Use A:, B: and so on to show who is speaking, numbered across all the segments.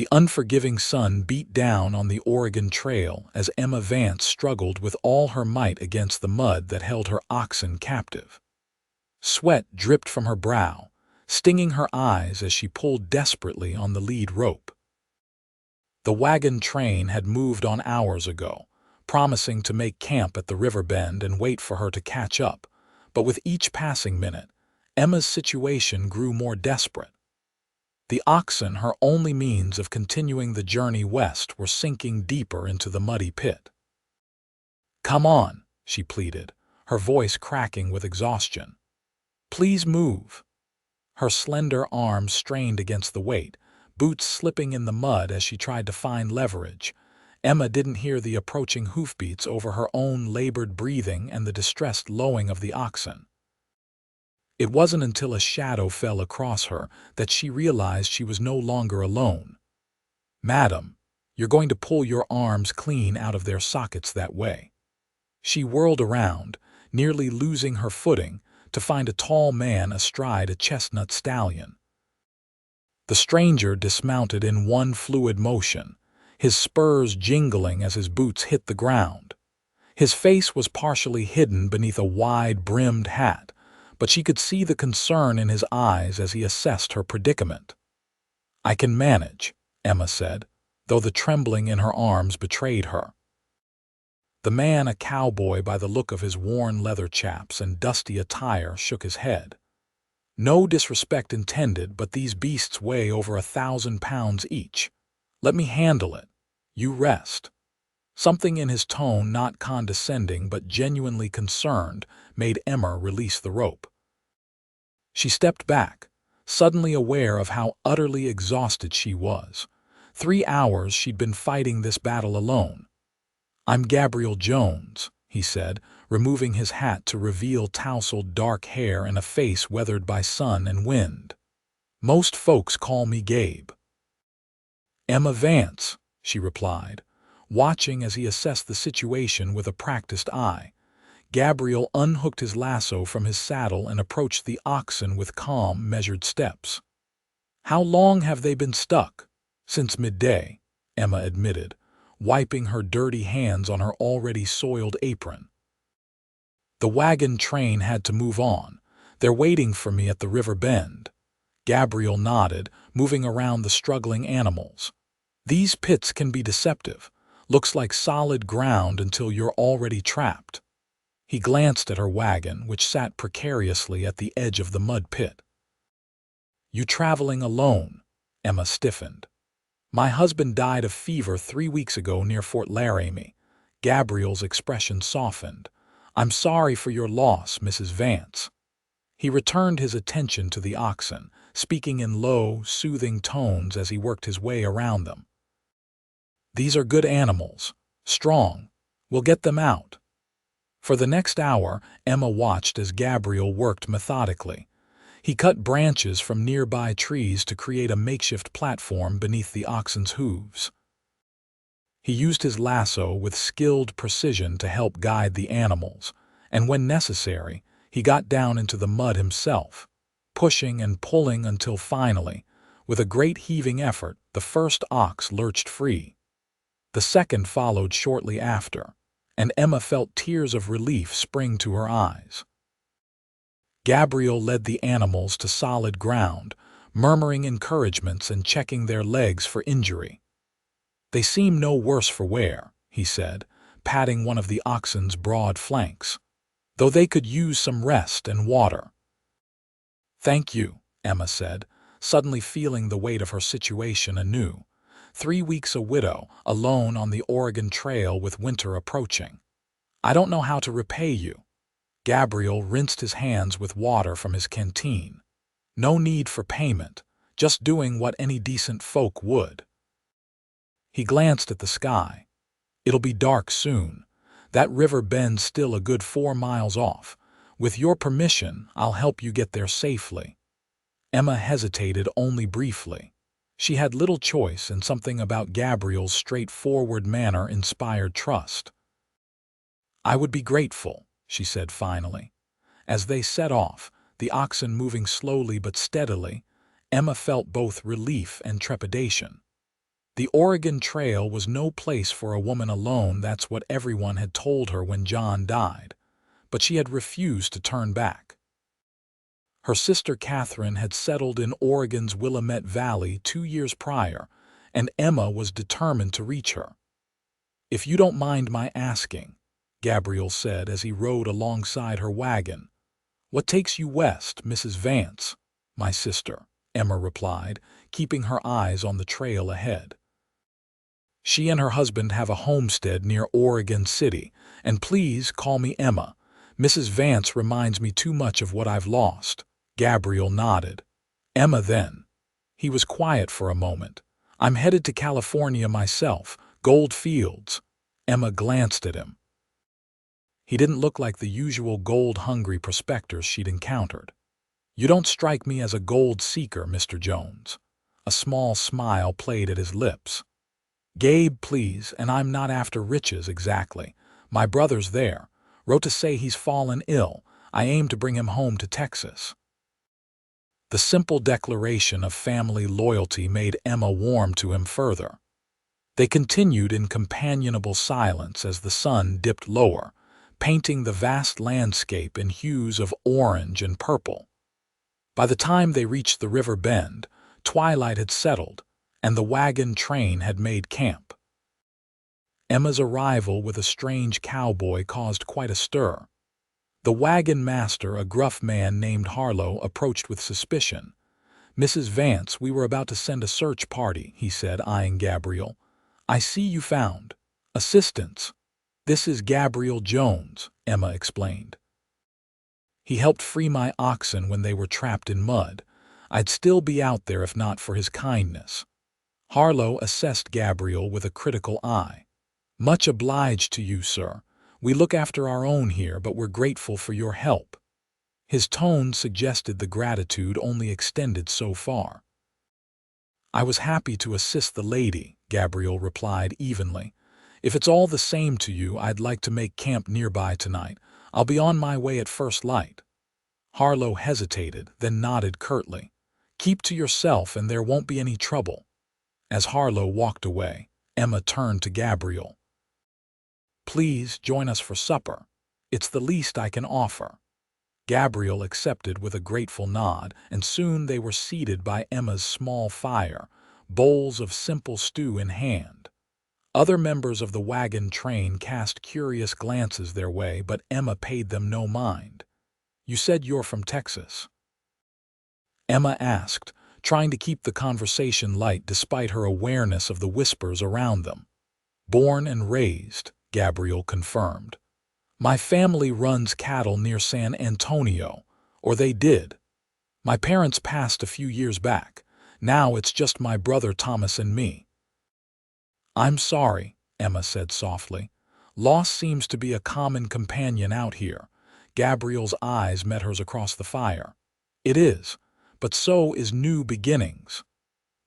A: The unforgiving sun beat down on the Oregon Trail as Emma Vance struggled with all her might against the mud that held her oxen captive. Sweat dripped from her brow, stinging her eyes as she pulled desperately on the lead rope. The wagon train had moved on hours ago, promising to make camp at the river bend and wait for her to catch up, but with each passing minute, Emma's situation grew more desperate. The oxen, her only means of continuing the journey west, were sinking deeper into the muddy pit. "Come on," she pleaded, her voice cracking with exhaustion. "Please move." Her slender arms strained against the weight, boots slipping in the mud as she tried to find leverage. Emma didn't hear the approaching hoofbeats over her own labored breathing and the distressed lowing of the oxen. It wasn't until a shadow fell across her that she realized she was no longer alone. "Madam, you're going to pull your arms clean out of their sockets that way." She whirled around, nearly losing her footing, to find a tall man astride a chestnut stallion. The stranger dismounted in one fluid motion, his spurs jingling as his boots hit the ground. His face was partially hidden beneath a wide-brimmed hat, but she could see the concern in his eyes as he assessed her predicament. "I can manage," Emma said, though the trembling in her arms betrayed her. The man, a cowboy by the look of his worn leather chaps and dusty attire, shook his head. "No disrespect intended, but these beasts weigh over 1,000 pounds each. Let me handle it. You rest." Something in his tone, not condescending but genuinely concerned, made Emma release the rope. She stepped back, suddenly aware of how utterly exhausted she was. 3 hours she'd been fighting this battle alone. "I'm Gabriel Jones," he said, removing his hat to reveal tousled dark hair and a face weathered by sun and wind. "Most folks call me Gabe." "Emma Vance," she replied, watching as he assessed the situation with a practiced eye. Gabriel unhooked his lasso from his saddle and approached the oxen with calm, measured steps. "How long have they been stuck?" "Since midday," Emma admitted, wiping her dirty hands on her already soiled apron. "The wagon train had to move on. They're waiting for me at the river bend." Gabriel nodded, moving around the struggling animals. "These pits can be deceptive. Looks like solid ground until you're already trapped." He glanced at her wagon, which sat precariously at the edge of the mud pit. "You traveling alone?" Emma stiffened. "My husband died of fever 3 weeks ago near Fort Laramie." Gabriel's expression softened. "I'm sorry for your loss, Mrs. Vance." He returned his attention to the oxen, speaking in low, soothing tones as he worked his way around them. "These are good animals, strong. We'll get them out." For the next hour, Emma watched as Gabriel worked methodically. He cut branches from nearby trees to create a makeshift platform beneath the oxen's hooves. He used his lasso with skilled precision to help guide the animals, and when necessary, he got down into the mud himself, pushing and pulling until finally, with a great heaving effort, the first ox lurched free. The second followed shortly after, and Emma felt tears of relief spring to her eyes. Gabriel led the animals to solid ground, murmuring encouragements and checking their legs for injury. "They seem no worse for wear," he said, patting one of the oxen's broad flanks, "though they could use some rest and water." "Thank you," Emma said, suddenly feeling the weight of her situation anew. 3 weeks a widow, alone on the Oregon Trail with winter approaching. "I don't know how to repay you." Gabriel rinsed his hands with water from his canteen. "No need for payment, just doing what any decent folk would." He glanced at the sky. "It'll be dark soon. That river bend's still a good 4 miles off. With your permission, I'll help you get there safely." Emma hesitated only briefly. She had little choice, and something about Gabriel's straightforward manner inspired trust. "I would be grateful," she said finally. As they set off, the oxen moving slowly but steadily, Emma felt both relief and trepidation. The Oregon Trail was no place for a woman alone. That's what everyone had told her when John died, but she had refused to turn back. Her sister Catherine had settled in Oregon's Willamette Valley 2 years prior, and Emma was determined to reach her. "If you don't mind my asking," Gabriel said as he rode alongside her wagon. "What takes you west, Mrs. Vance?" "My sister," Emma replied, keeping her eyes on the trail ahead. "She and her husband have a homestead near Oregon City, and please call me Emma. Mrs. Vance reminds me too much of what I've lost." Gabriel nodded. "Emma, then." He was quiet for a moment. "I'm headed to California myself, Gold Fields." Emma glanced at him. He didn't look like the usual gold-hungry prospectors she'd encountered. "You don't strike me as a gold seeker, Mr. Jones." A small smile played at his lips. "Gabe, please, and I'm not after riches exactly. My brother's there. Wrote to say he's fallen ill. I aim to bring him home to Texas." The simple declaration of family loyalty made Emma warm to him further. They continued in companionable silence as the sun dipped lower, painting the vast landscape in hues of orange and purple. By the time they reached the river bend, twilight had settled, and the wagon train had made camp. Emma's arrival with a strange cowboy caused quite a stir. The wagon master, a gruff man named Harlow, approached with suspicion. "Mrs. Vance, we were about to send a search party," he said, eyeing Gabriel. "I see you found assistance." "This is Gabriel Jones," Emma explained. "He helped free my oxen when they were trapped in mud. I'd still be out there if not for his kindness." Harlow assessed Gabriel with a critical eye. "Much obliged to you, sir. We look after our own here, but we're grateful for your help." His tone suggested the gratitude only extended so far. "I was happy to assist the lady," Gabriel replied evenly. "If it's all the same to you, I'd like to make camp nearby tonight. I'll be on my way at first light." Harlow hesitated, then nodded curtly. "Keep to yourself and there won't be any trouble." As Harlow walked away, Emma turned to Gabriel. "Please join us for supper. It's the least I can offer." Gabriel accepted with a grateful nod, and soon they were seated by Emma's small fire, bowls of simple stew in hand. Other members of the wagon train cast curious glances their way, but Emma paid them no mind. "You said you're from Texas?" Emma asked, trying to keep the conversation light despite her awareness of the whispers around them. "Born and raised," Gabriel confirmed. "My family runs cattle near San Antonio, or they did. My parents passed a few years back. Now it's just my brother Thomas and me." "I'm sorry," Emma said softly. "Loss seems to be a common companion out here." Gabriel's eyes met hers across the fire. "It is, but so is new beginnings."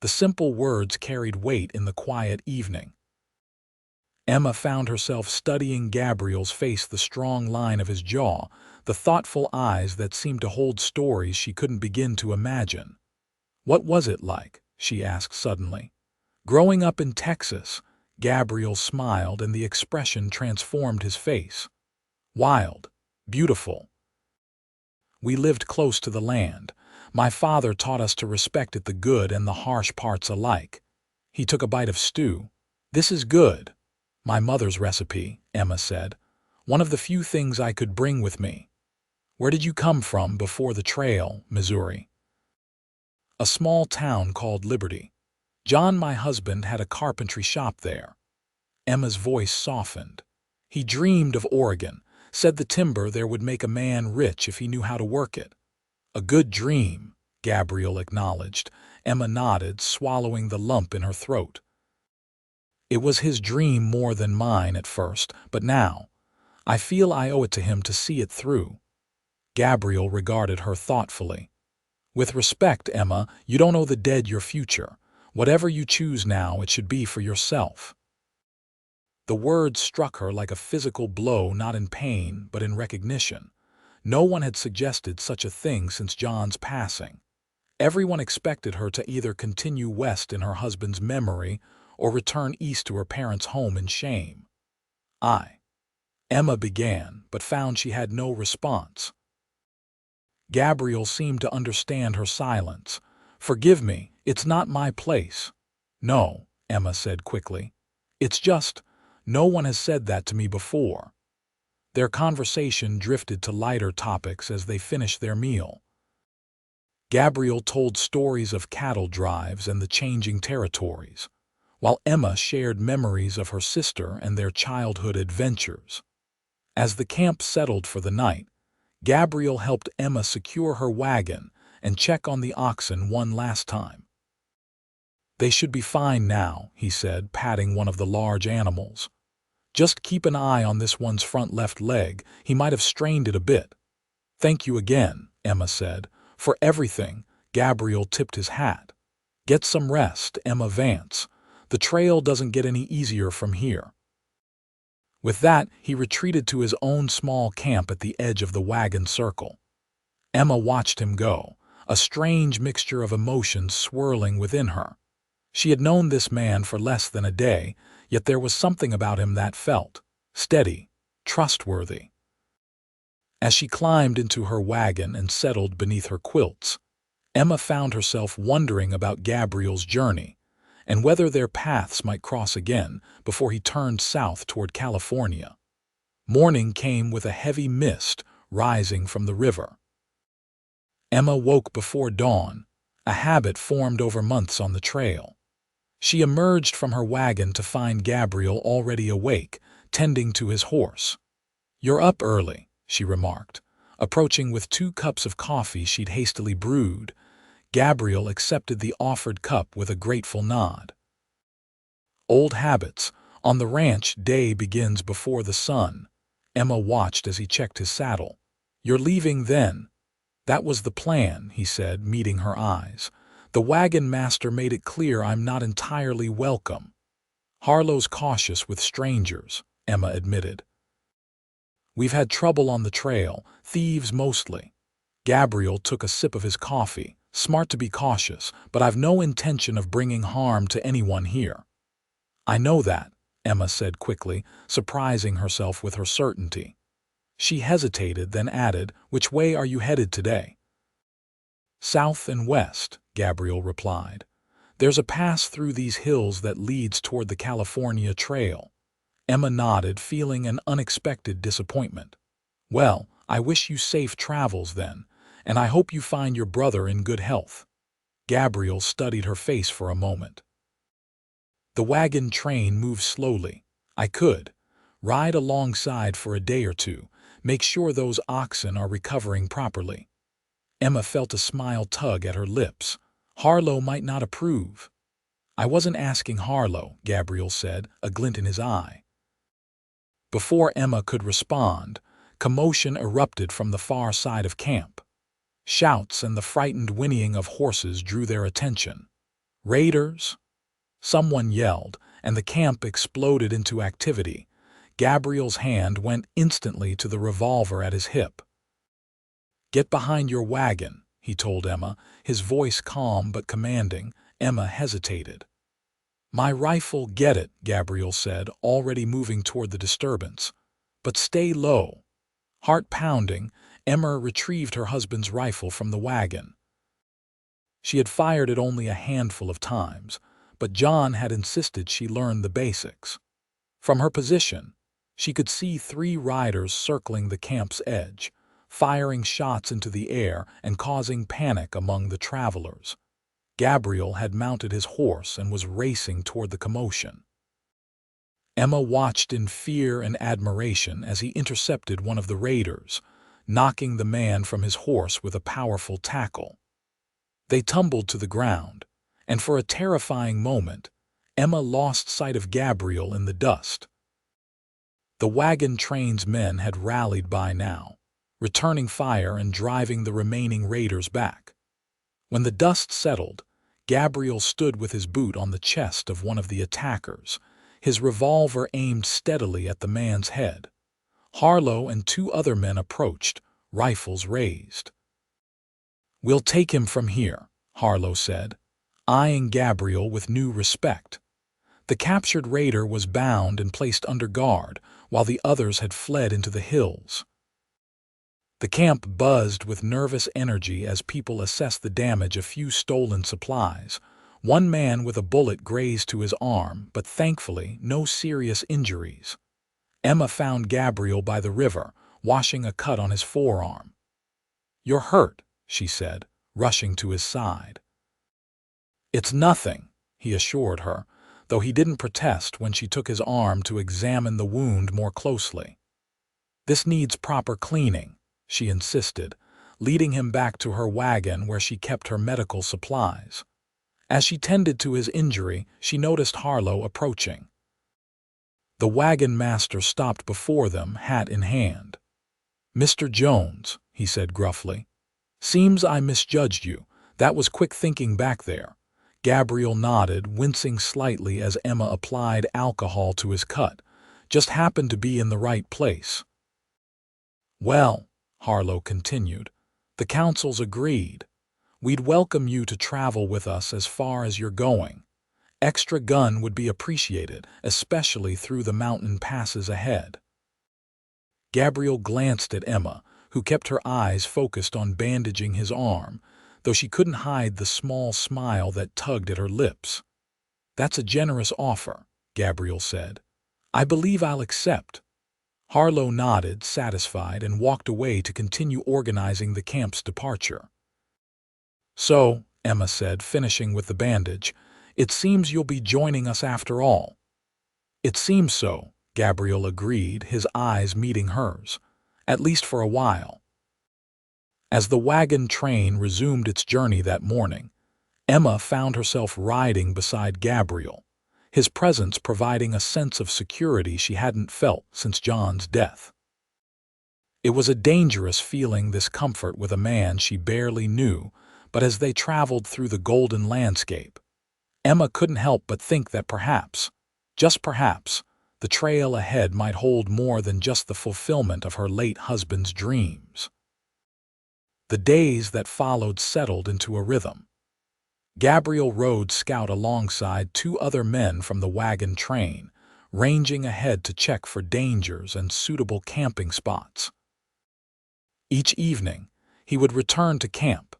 A: The simple words carried weight in the quiet evening. Emma found herself studying Gabriel's face, the strong line of his jaw, the thoughtful eyes that seemed to hold stories she couldn't begin to imagine. "What was it like?" she asked suddenly. "Growing up in Texas," Gabriel smiled, and the expression transformed his face. "Wild, beautiful. We lived close to the land. My father taught us to respect it, the good and the harsh parts alike." He took a bite of stew. "This is good. My mother's recipe," Emma said. "One of the few things I could bring with me." "Where did you come from before the trail, Missouri?" "A small town called Liberty. John, my husband, had a carpentry shop there." Emma's voice softened. "He dreamed of Oregon, said the timber there would make a man rich if he knew how to work it." "A good dream," Gabriel acknowledged. Emma nodded, swallowing the lump in her throat. "It was his dream more than mine at first, but now I feel I owe it to him to see it through." Gabriel regarded her thoughtfully. "With respect, Emma, you don't owe the dead your future. Whatever you choose now, it should be for yourself." The words struck her like a physical blow, not in pain, but in recognition. No one had suggested such a thing since John's passing. Everyone expected her to either continue west in her husband's memory or return east to her parents' home in shame? Emma began, but found she had no response. Gabriel seemed to understand her silence. "Forgive me, it's not my place." "No," Emma said quickly. "It's just, no one has said that to me before." Their conversation drifted to lighter topics as they finished their meal. Gabriel told stories of cattle drives and the changing territories, while Emma shared memories of her sister and their childhood adventures. As the camp settled for the night, Gabriel helped Emma secure her wagon and check on the oxen one last time. "They should be fine now," he said, patting one of the large animals. "Just keep an eye on this one's front left leg. He might have strained it a bit." "Thank you again," Emma said. "For everything." Gabriel tipped his hat. "Get some rest, Emma Vance. The trail doesn't get any easier from here." With that, he retreated to his own small camp at the edge of the wagon circle. Emma watched him go, a strange mixture of emotions swirling within her. She had known this man for less than a day, yet there was something about him that felt steady, trustworthy. As she climbed into her wagon and settled beneath her quilts, Emma found herself wondering about Gabriel's journey and whether their paths might cross again before he turned south toward California. Morning came with a heavy mist rising from the river. Emma woke before dawn, a habit formed over months on the trail. She emerged from her wagon to find Gabriel already awake, tending to his horse. "You're up early," she remarked, approaching with 2 cups of coffee she'd hastily brewed. Gabriel accepted the offered cup with a grateful nod. "Old habits. On the ranch, day begins before the sun." Emma watched as he checked his saddle. "You're leaving then?" "That was the plan," he said, meeting her eyes. "The wagon master made it clear I'm not entirely welcome." "Harlow's cautious with strangers," Emma admitted. "We've had trouble on the trail, thieves mostly." Gabriel took a sip of his coffee. "Smart to be cautious, but I've no intention of bringing harm to anyone here." "I know that," Emma said quickly, surprising herself with her certainty. She hesitated, then added, "Which way are you headed today?" "South and west," Gabriel replied. "There's a pass through these hills that leads toward the California Trail." Emma nodded, feeling an unexpected disappointment. "Well, I wish you safe travels then, and I hope you find your brother in good health." Gabriel studied her face for a moment. "The wagon train moves slowly. I could ride alongside for a day or two, make sure those oxen are recovering properly." Emma felt a smile tug at her lips. Harlow might not approve. "I wasn't asking Harlow," Gabriel said, a glint in his eye. Before Emma could respond, commotion erupted from the far side of camp. Shouts and the frightened whinnying of horses drew their attention. "Raiders!" Someone yelled, and the camp exploded into activity. Gabriel's hand went instantly to the revolver at his hip. "Get behind your wagon," he told Emma, his voice calm but commanding. Emma hesitated. "My rifle, get it," Gabriel said, already moving toward the disturbance. "But stay low." Heart pounding, Emma retrieved her husband's rifle from the wagon. She had fired it only a handful of times, but John had insisted she learn the basics. From her position, she could see 3 riders circling the camp's edge, firing shots into the air and causing panic among the travelers. Gabriel had mounted his horse and was racing toward the commotion. Emma watched in fear and admiration as he intercepted one of the raiders, knocking the man from his horse with a powerful tackle. They tumbled to the ground, and for a terrifying moment, Emma lost sight of Gabriel in the dust. The wagon train's men had rallied by now, returning fire and driving the remaining raiders back. When the dust settled, Gabriel stood with his boot on the chest of one of the attackers, his revolver aimed steadily at the man's head. Harlow and 2 other men approached, rifles raised. "We'll take him from here," Harlow said, eyeing Gabriel with new respect. The The captured raider was bound and placed under guard, while the others had fled into the hills. The camp buzzed with nervous energy as people assessed the damage. A few stolen supplies. One man with a bullet grazed to his arm, but thankfully no serious injuries. Emma found Gabriel by the river, washing a cut on his forearm. "You're hurt," she said, rushing to his side. "It's nothing," he assured her, though he didn't protest when she took his arm to examine the wound more closely. "This needs proper cleaning," she insisted, leading him back to her wagon where she kept her medical supplies. As she tended to his injury, she noticed Harlow approaching. The wagon master stopped before them, hat in hand. "Mr. Jones," he said gruffly. "Seems I misjudged you. That was quick thinking back there." Gabriel nodded, wincing slightly as Emma applied alcohol to his cut. "Just happened to be in the right place." "Well," Harlow continued, "the council's agreed. We'd welcome you to travel with us as far as you're going. Extra gun would be appreciated, especially through the mountain passes ahead." Gabriel glanced at Emma, who kept her eyes focused on bandaging his arm, though she couldn't hide the small smile that tugged at her lips. "That's a generous offer," Gabriel said. "I believe I'll accept." Harlow nodded, satisfied, and walked away to continue organizing the camp's departure. "So," Emma said, finishing with the bandage, "it seems you'll be joining us after all." "It seems so," Gabriel agreed, his eyes meeting hers, "at least for a while." As the wagon train resumed its journey that morning, Emma found herself riding beside Gabriel, his presence providing a sense of security she hadn't felt since John's death. It was a dangerous feeling, this comfort with a man she barely knew, but as they traveled through the golden landscape, Emma couldn't help but think that perhaps, just perhaps, the trail ahead might hold more than just the fulfillment of her late husband's dreams. The days that followed settled into a rhythm. Gabriel rode scout alongside two other men from the wagon train, ranging ahead to check for dangers and suitable camping spots. Each evening, he would return to camp,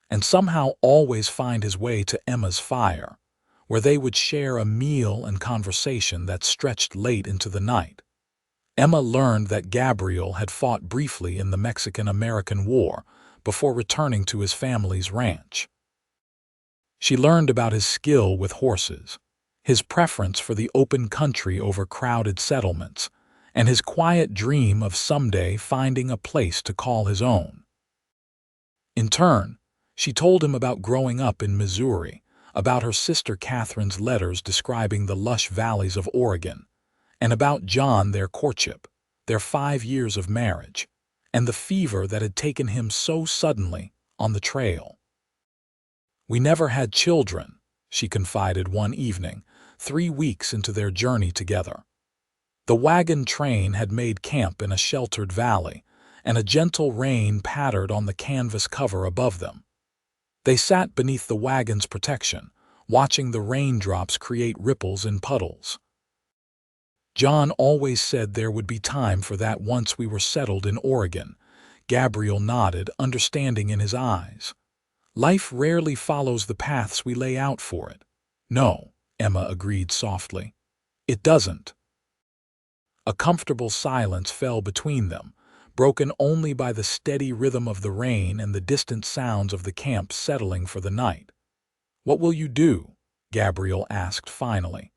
A: and somehow always find his way to Emma's fire, where they would share a meal and conversation that stretched late into the night. Emma learned that Gabriel had fought briefly in the Mexican-American War before returning to his family's ranch. She learned about his skill with horses, his preference for the open country over crowded settlements, and his quiet dream of someday finding a place to call his own. In turn, she told him about growing up in Missouri, about her sister Catherine's letters describing the lush valleys of Oregon, and about John, their courtship, their 5 years of marriage, and the fever that had taken him so suddenly on the trail. "We never had children," she confided one evening, 3 weeks into their journey together. The wagon train had made camp in a sheltered valley, and a gentle rain pattered on the canvas cover above them. They sat beneath the wagon's protection, watching the raindrops create ripples in puddles. "John always said there would be time for that once we were settled in Oregon." Gabriel nodded, understanding in his eyes. "Life rarely follows the paths we lay out for it." "No," Emma agreed softly. "It doesn't." A comfortable silence fell between them, broken only by the steady rhythm of the rain and the distant sounds of the camp settling for the night. "What will you do?" Gabriel asked finally.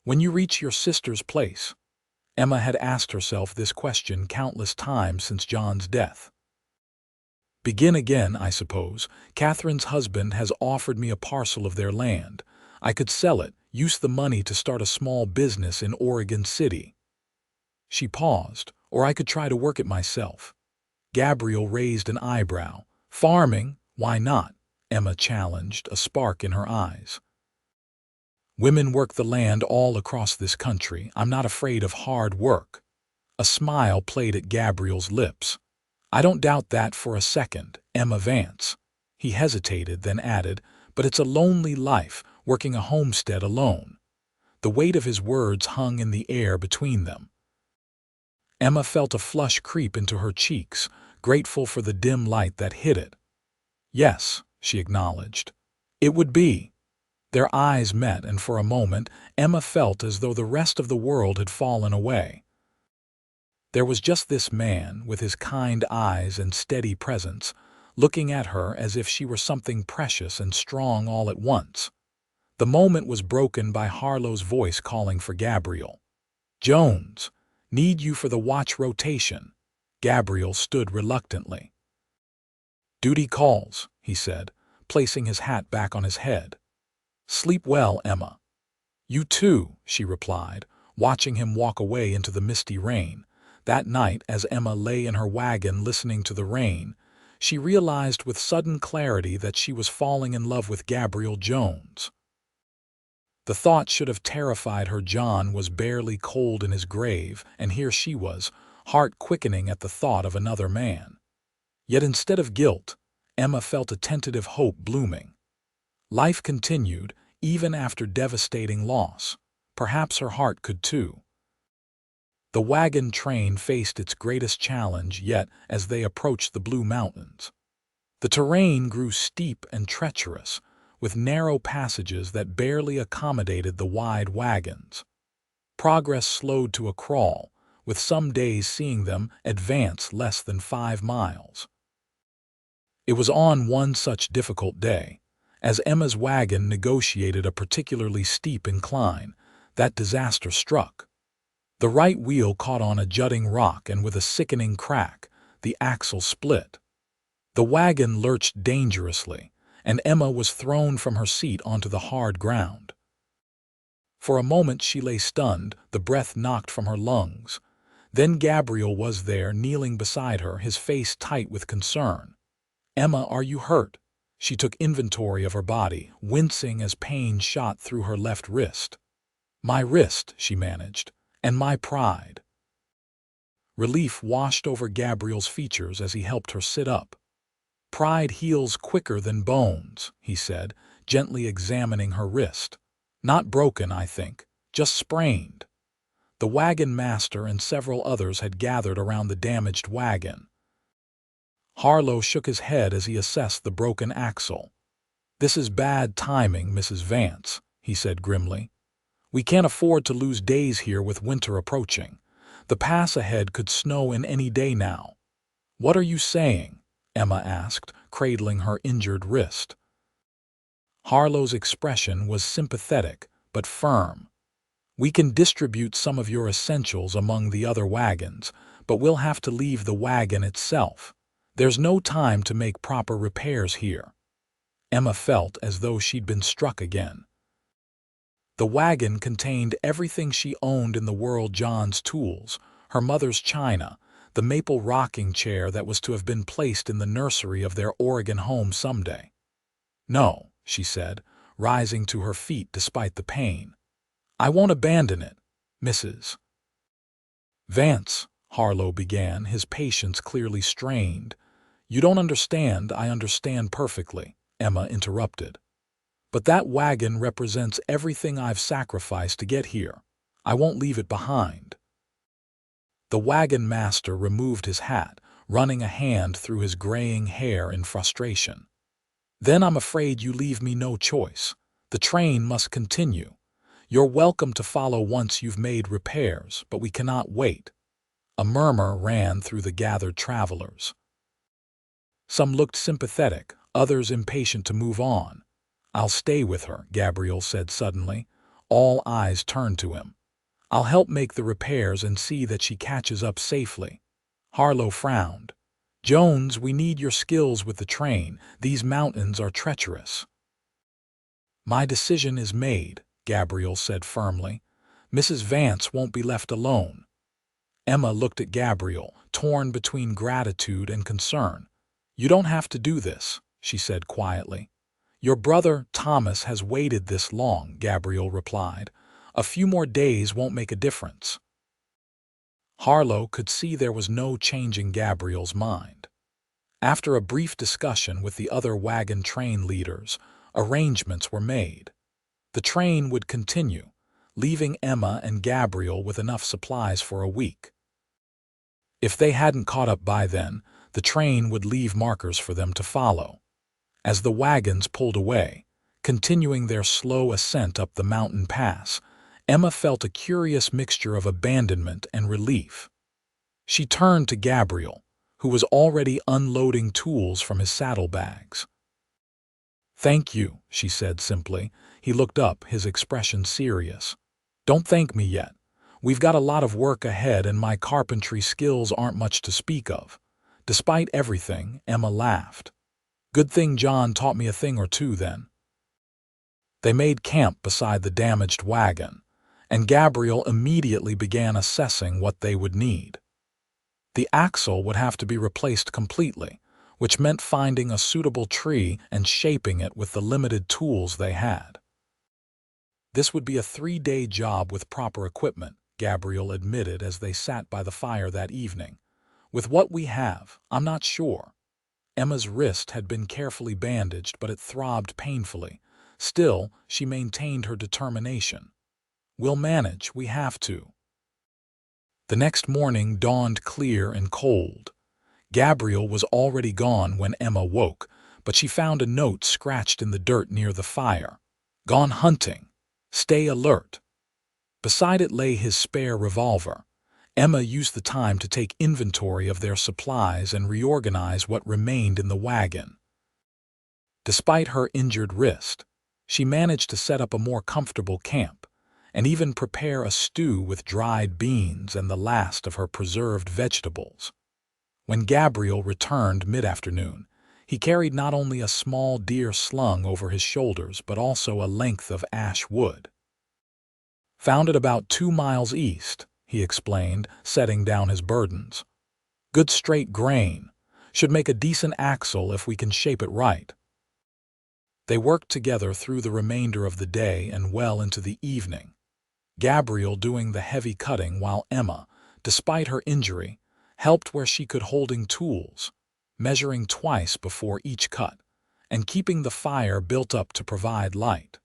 A: "When you reach your sister's place?" Emma had asked herself this question countless times since John's death. "Begin again, I suppose. Catherine's husband has offered me a parcel of their land. I could sell it, use the money to start a small business in Oregon City." She paused. "Or I could try to work it myself." Gabriel raised an eyebrow. "Farming? Why not?" Emma challenged, a spark in her eyes. "Women work the land all across this country. I'm not afraid of hard work." A smile played at Gabriel's lips. "I don't doubt that for a second, Emma Vance." He hesitated, then added, "But it's a lonely life, working a homestead alone." The weight of his words hung in the air between them. Emma felt a flush creep into her cheeks, grateful for the dim light that hid it. Yes, she acknowledged. It would be. Their eyes met, and for a moment Emma felt as though the rest of the world had fallen away. There was just this man, with his kind eyes and steady presence, looking at her as if she were something precious and strong all at once. The moment was broken by Harlow's voice calling for Gabriel. "Jones, need you for the watch rotation." Gabriel stood reluctantly. "Duty calls," he said, placing his hat back on his head. "Sleep well, Emma." "You too," she replied, watching him walk away into the misty rain. That night, as Emma lay in her wagon listening to the rain, she realized with sudden clarity that she was falling in love with Gabriel Jones. The thought should have terrified her. John was barely cold in his grave, and here she was, heart quickening at the thought of another man. Yet instead of guilt, Emma felt a tentative hope blooming. Life continued, even after devastating loss. Perhaps her heart could too. The wagon train faced its greatest challenge yet as they approached the Blue Mountains. The terrain grew steep and treacherous, with narrow passages that barely accommodated the wide wagons. Progress slowed to a crawl, with some days seeing them advance less than 5 miles. It was on one such difficult day, as Emma's wagon negotiated a particularly steep incline, that disaster struck. The right wheel caught on a jutting rock, and with a sickening crack, the axle split. The wagon lurched dangerously, and Emma was thrown from her seat onto the hard ground. For a moment she lay stunned, the breath knocked from her lungs. Then Gabriel was there, kneeling beside her, his face tight with concern. "Emma, are you hurt?" She took inventory of her body, wincing as pain shot through her left wrist. "My wrist," she managed, "and my pride." Relief washed over Gabriel's features as he helped her sit up. "Pride heals quicker than bones," he said, gently examining her wrist. "Not broken, I think, just sprained." The wagon master and several others had gathered around the damaged wagon. Harlow shook his head as he assessed the broken axle. "This is bad timing, Mrs. Vance," he said grimly. "We can't afford to lose days here with winter approaching. The pass ahead could snow in any day now." "What are you saying?" Emma asked, cradling her injured wrist. Harlow's expression was sympathetic but firm. "We can distribute some of your essentials among the other wagons, but we'll have to leave the wagon itself. There's no time to make proper repairs here." Emma felt as though she'd been struck again. The wagon contained everything she owned in the world: John's tools, her mother's china, the maple rocking chair that was to have been placed in the nursery of their Oregon home someday. "No," she said, rising to her feet despite the pain. "I won't abandon it, Mrs. Vance," Harlow began, his patience clearly strained. "You don't understand." "I understand perfectly," Emma interrupted. "But that wagon represents everything I've sacrificed to get here. I won't leave it behind." The wagon master removed his hat, running a hand through his graying hair in frustration. "Then I'm afraid you leave me no choice. The train must continue. You're welcome to follow once you've made repairs, but we cannot wait." A murmur ran through the gathered travelers. Some looked sympathetic, others impatient to move on. "I'll stay with her," Gabriel said suddenly. All eyes turned to him. "I'll help make the repairs and see that she catches up safely." Harlow frowned. "Jones, we need your skills with the train. These mountains are treacherous." "My decision is made," Gabriel said firmly. "Mrs. Vance won't be left alone." Emma looked at Gabriel, torn between gratitude and concern. "You don't have to do this," she said quietly. "Your brother, Thomas, has waited this long," Gabriel replied. "A few more days won't make a difference." Harlow could see there was no changing Gabriel's mind. After a brief discussion with the other wagon train leaders, arrangements were made. The train would continue, leaving Emma and Gabriel with enough supplies for a week. If they hadn't caught up by then, the train would leave markers for them to follow. As the wagons pulled away, continuing their slow ascent up the mountain pass, Emma felt a curious mixture of abandonment and relief. She turned to Gabriel, who was already unloading tools from his saddlebags. "Thank you," she said simply. He looked up, his expression serious. "Don't thank me yet. We've got a lot of work ahead and my carpentry skills aren't much to speak of." Despite everything, Emma laughed. "Good thing John taught me a thing or two then." They made camp beside the damaged wagon, and Gabriel immediately began assessing what they would need. The axle would have to be replaced completely, which meant finding a suitable tree and shaping it with the limited tools they had. This would be a 3-day job with proper equipment, Gabriel admitted as they sat by the fire that evening. "With what we have, I'm not sure." Emma's wrist had been carefully bandaged, but it throbbed painfully. Still, she maintained her determination. "We'll manage, we have to." The next morning dawned clear and cold. Gabriel was already gone when Emma woke, but she found a note scratched in the dirt near the fire. "Gone hunting. Stay alert." Beside it lay his spare revolver. Emma used the time to take inventory of their supplies and reorganize what remained in the wagon. Despite her injured wrist, she managed to set up a more comfortable camp, and even prepare a stew with dried beans and the last of her preserved vegetables. When Gabriel returned mid-afternoon, he carried not only a small deer slung over his shoulders but also a length of ash wood. "Found it about 2 miles east," he explained, setting down his burdens. "Good straight grain. Should make a decent axle if we can shape it right." They worked together through the remainder of the day and well into the evening, Gabriel doing the heavy cutting while Emma, despite her injury, helped where she could holding tools, measuring twice before each cut, and keeping the fire built up to provide light.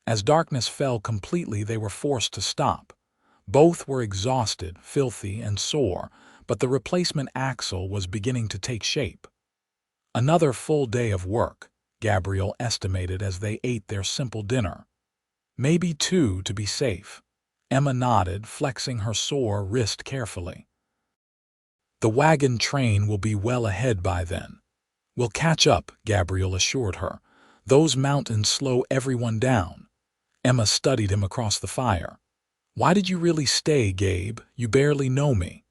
A: As darkness fell completely, they were forced to stop. Both were exhausted, filthy, and sore, but the replacement axle was beginning to take shape. Another full day of work, Gabriel estimated as they ate their simple dinner. "Maybe 2 to be safe." Emma nodded, flexing her sore wrist carefully. "The wagon train will be well ahead by then." "We'll catch up," Gabriel assured her. "Those mountains slow everyone down." Emma studied him across the fire. "Why did you really stay, Gabe? You barely know me."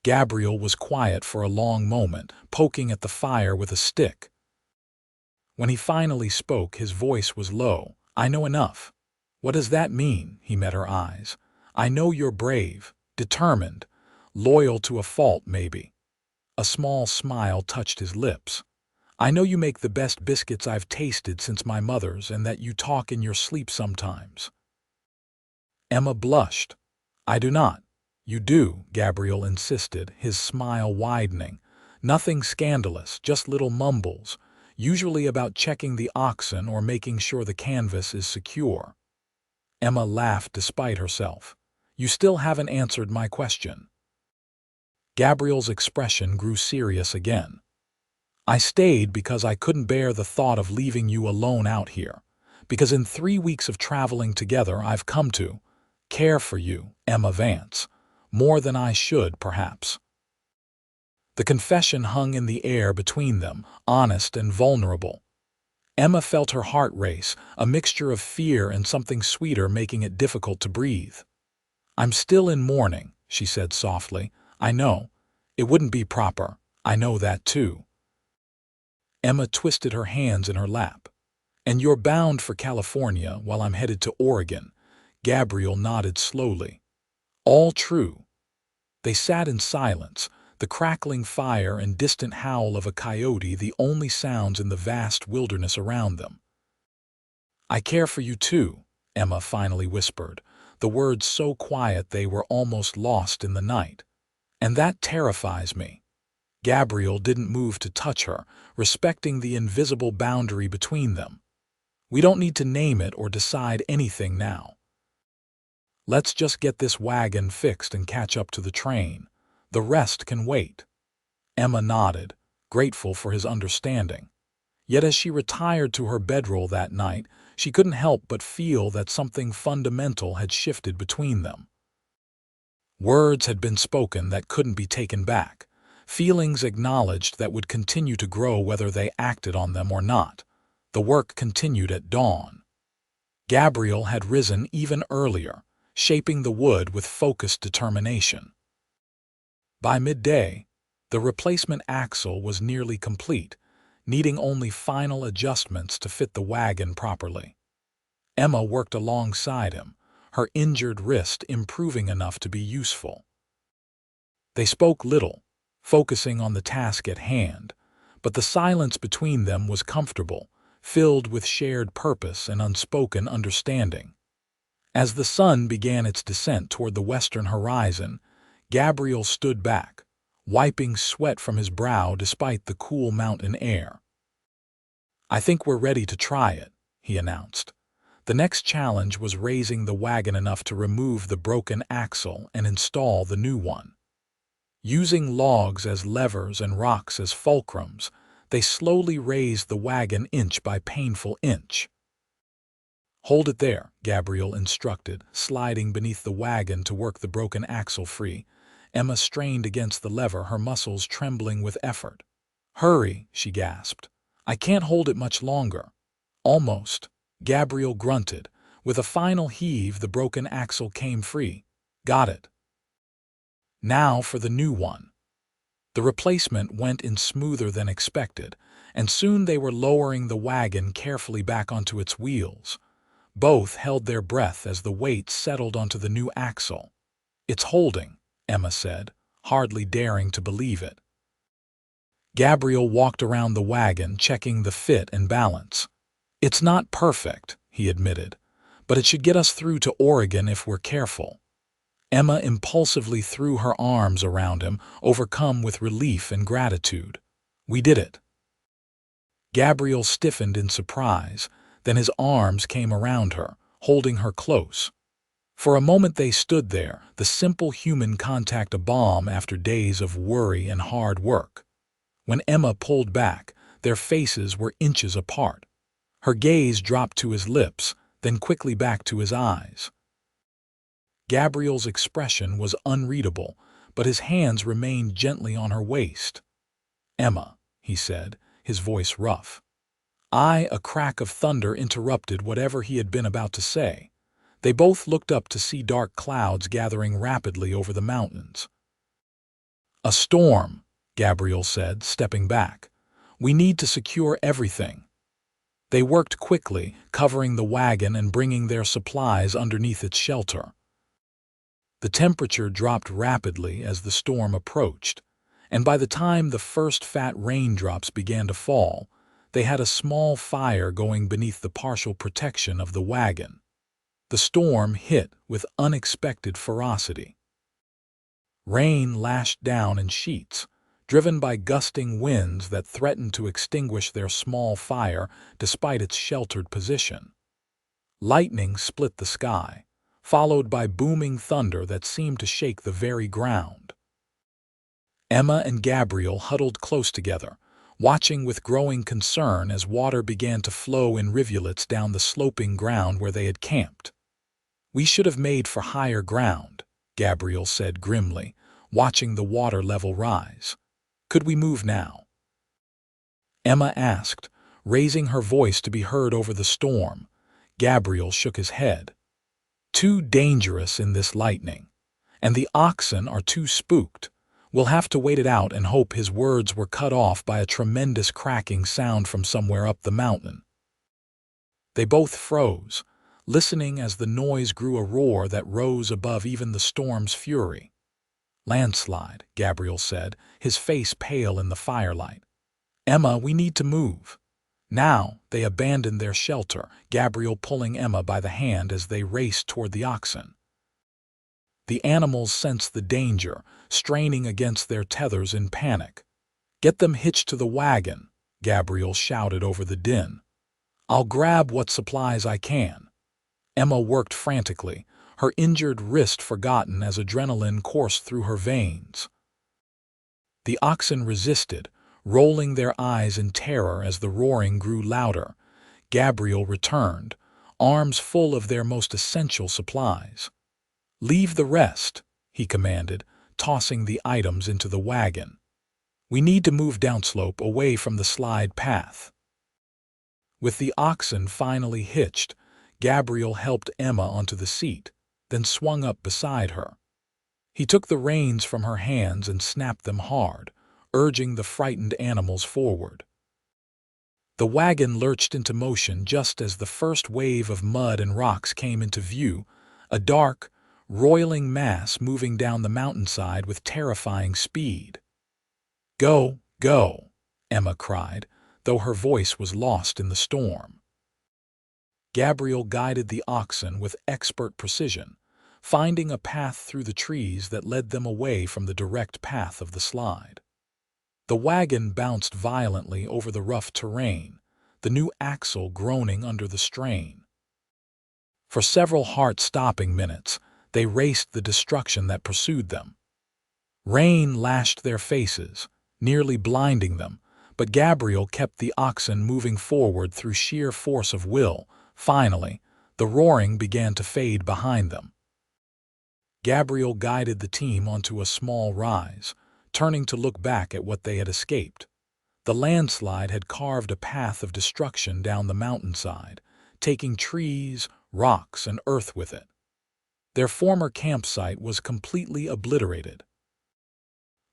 A: Gabriel was quiet for a long moment, poking at the fire with a stick. When he finally spoke, his voice was low. "I know enough." "What does that mean?" He met her eyes. "I know you're brave, determined, loyal to a fault maybe." A small smile touched his lips. "I know you make the best biscuits I've tasted since my mother's and that you talk in your sleep sometimes." Emma blushed. "I do not." "You do," Gabriel insisted, his smile widening. "Nothing scandalous, just little mumbles, usually about checking the oxen or making sure the canvas is secure." Emma laughed despite herself. "You still haven't answered my question." Gabriel's expression grew serious again. "I stayed because I couldn't bear the thought of leaving you alone out here. Because in 3 weeks of traveling together I've come to care for you, Emma Vance, more than I should, perhaps." The confession hung in the air between them, honest and vulnerable. Emma felt her heart race, a mixture of fear and something sweeter making it difficult to breathe. "I'm still in mourning," she said softly. "I know. It wouldn't be proper. I know that too." Emma twisted her hands in her lap. "And you're bound for California while I'm headed to Oregon." Gabriel nodded slowly. "All true." They sat in silence, the crackling fire and distant howl of a coyote the only sounds in the vast wilderness around them. "I care for you too," Emma finally whispered, the words so quiet they were almost lost in the night. "And that terrifies me." Gabriel didn't move to touch her, respecting the invisible boundary between them. "We don't need to name it or decide anything now." Let's just get this wagon fixed and catch up to the train. The rest can wait." Emma nodded, grateful for his understanding. Yet as she retired to her bedroll that night, she couldn't help but feel that something fundamental had shifted between them. Words had been spoken that couldn't be taken back, feelings acknowledged that would continue to grow whether they acted on them or not. The work continued at dawn. Gabriel had risen even earlier, shaping the wood with focused determination. By midday, the replacement axle was nearly complete, needing only final adjustments to fit the wagon properly. Emma worked alongside him, her injured wrist improving enough to be useful. They spoke little, focusing on the task at hand, but the silence between them was comfortable, filled with shared purpose and unspoken understanding. As the sun began its descent toward the western horizon, Gabriel stood back, wiping sweat from his brow despite the cool mountain air. "I think we're ready to try it," he announced. The next challenge was raising the wagon enough to remove the broken axle and install the new one. Using logs as levers and rocks as fulcrums, they slowly raised the wagon inch by painful inch. "Hold it there," Gabriel instructed, sliding beneath the wagon to work the broken axle free. Emma strained against the lever, her muscles trembling with effort. "Hurry," she gasped. "I can't hold it much longer." "Almost," Gabriel grunted. With a final heave, the broken axle came free. "Got it. Now for the new one." The replacement went in smoother than expected, and soon they were lowering the wagon carefully back onto its wheels. Both held their breath as the weight settled onto the new axle. "It's holding," Emma said, hardly daring to believe it. Gabriel walked around the wagon, checking the fit and balance. "It's not perfect," he admitted, "but it should get us through to Oregon if we're careful." Emma impulsively threw her arms around him, overcome with relief and gratitude. "We did it." Gabriel stiffened in surprise, then his arms came around her, holding her close. For a moment they stood there, the simple human contact a balm after days of worry and hard work. When Emma pulled back, their faces were inches apart. Her gaze dropped to his lips, then quickly back to his eyes. Gabriel's expression was unreadable, but his hands remained gently on her waist. "Emma," he said, his voice rough. A crack of thunder interrupted whatever he had been about to say. They both looked up to see dark clouds gathering rapidly over the mountains. "A storm," Gabriel said, stepping back. "We need to secure everything." They worked quickly, covering the wagon and bringing their supplies underneath its shelter. The temperature dropped rapidly as the storm approached, and by the time the first fat raindrops began to fall, they had a small fire going beneath the partial protection of the wagon. The storm hit with unexpected ferocity. Rain lashed down in sheets, driven by gusting winds that threatened to extinguish their small fire despite its sheltered position. Lightning split the sky, followed by booming thunder that seemed to shake the very ground. Emma and Gabriel huddled close together, watching with growing concern as water began to flow in rivulets down the sloping ground where they had camped. "We should have made for higher ground," Gabriel said grimly, watching the water level rise. "Could we move now?" Emma asked, raising her voice to be heard over the storm. Gabriel shook his head. "Too dangerous in this lightning. And the oxen are too spooked. We'll have to wait it out and hope." His words were cut off by a tremendous cracking sound from somewhere up the mountain. They both froze, listening as the noise grew a roar that rose above even the storm's fury. "Landslide," Gabriel said, his face pale in the firelight. "Emma, we need to move." Now they abandoned their shelter, Gabriel pulling Emma by the hand as they raced toward the oxen. The animals sensed the danger, straining against their tethers in panic. "Get them hitched to the wagon," Gabriel shouted over the din. "I'll grab what supplies I can." Emma worked frantically, her injured wrist forgotten as adrenaline coursed through her veins. The oxen resisted, rolling their eyes in terror as the roaring grew louder. Gabriel returned, arms full of their most essential supplies. "Leave the rest," he commanded, tossing the items into the wagon. "We need to move downslope away from the slide path." With the oxen finally hitched, Gabriel helped Emma onto the seat, then swung up beside her. He took the reins from her hands and snapped them hard, urging the frightened animals forward. The wagon lurched into motion just as the first wave of mud and rocks came into view, a dark, roiling mass moving down the mountainside with terrifying speed. "Go, go," Emma cried, though her voice was lost in the storm. Gabriel guided the oxen with expert precision, finding a path through the trees that led them away from the direct path of the slide. The wagon bounced violently over the rough terrain, the new axle groaning under the strain. For several heart-stopping minutes, they raced the destruction that pursued them. Rain lashed their faces, nearly blinding them, but Gabriel kept the oxen moving forward through sheer force of will. Finally, the roaring began to fade behind them. Gabriel guided the team onto a small rise, turning to look back at what they had escaped. The landslide had carved a path of destruction down the mountainside, taking trees, rocks, and earth with it. Their former campsite was completely obliterated.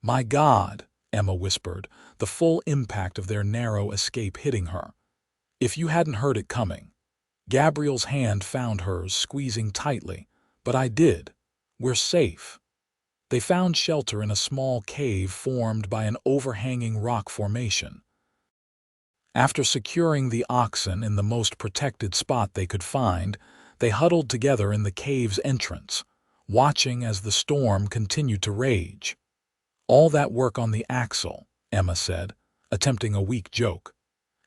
A: "My God," Emma whispered, the full impact of their narrow escape hitting her. "If you hadn't heard it coming." Gabriel's hand found hers, squeezing tightly. "But I did. We're safe." They found shelter in a small cave formed by an overhanging rock formation. After securing the oxen in the most protected spot they could find, they huddled together in the cave's entrance, watching as the storm continued to rage. "All that work on the axle," Emma said, attempting a weak joke.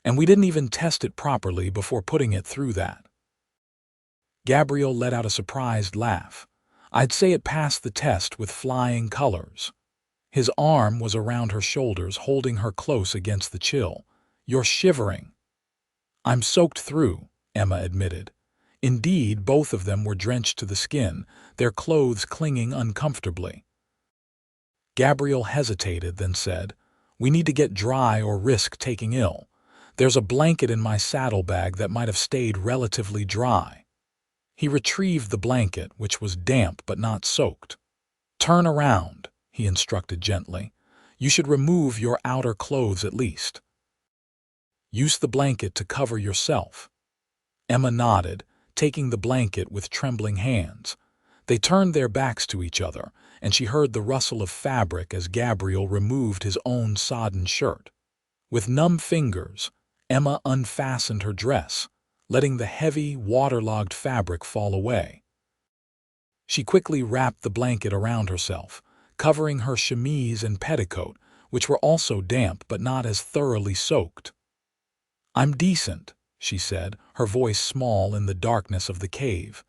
A: "And we didn't even test it properly before putting it through that." Gabriel let out a surprised laugh. "I'd say it passed the test with flying colors." His arm was around her shoulders, holding her close against the chill. "You're shivering." "I'm soaked through," Emma admitted. Indeed, both of them were drenched to the skin, their clothes clinging uncomfortably. Gabriel hesitated, then said, "We need to get dry or risk taking ill. There's a blanket in my saddlebag that might have stayed relatively dry." He retrieved the blanket, which was damp but not soaked. "Turn around," he instructed gently. "You should remove your outer clothes at least. Use the blanket to cover yourself." Emma nodded, taking the blanket with trembling hands. They turned their backs to each other, and she heard the rustle of fabric as Gabriel removed his own sodden shirt. With numb fingers, Emma unfastened her dress, letting the heavy, waterlogged fabric fall away. She quickly wrapped the blanket around herself, covering her chemise and petticoat, which were also damp but not as thoroughly soaked. "I'm decent," she said, her voice small in the darkness of the cave.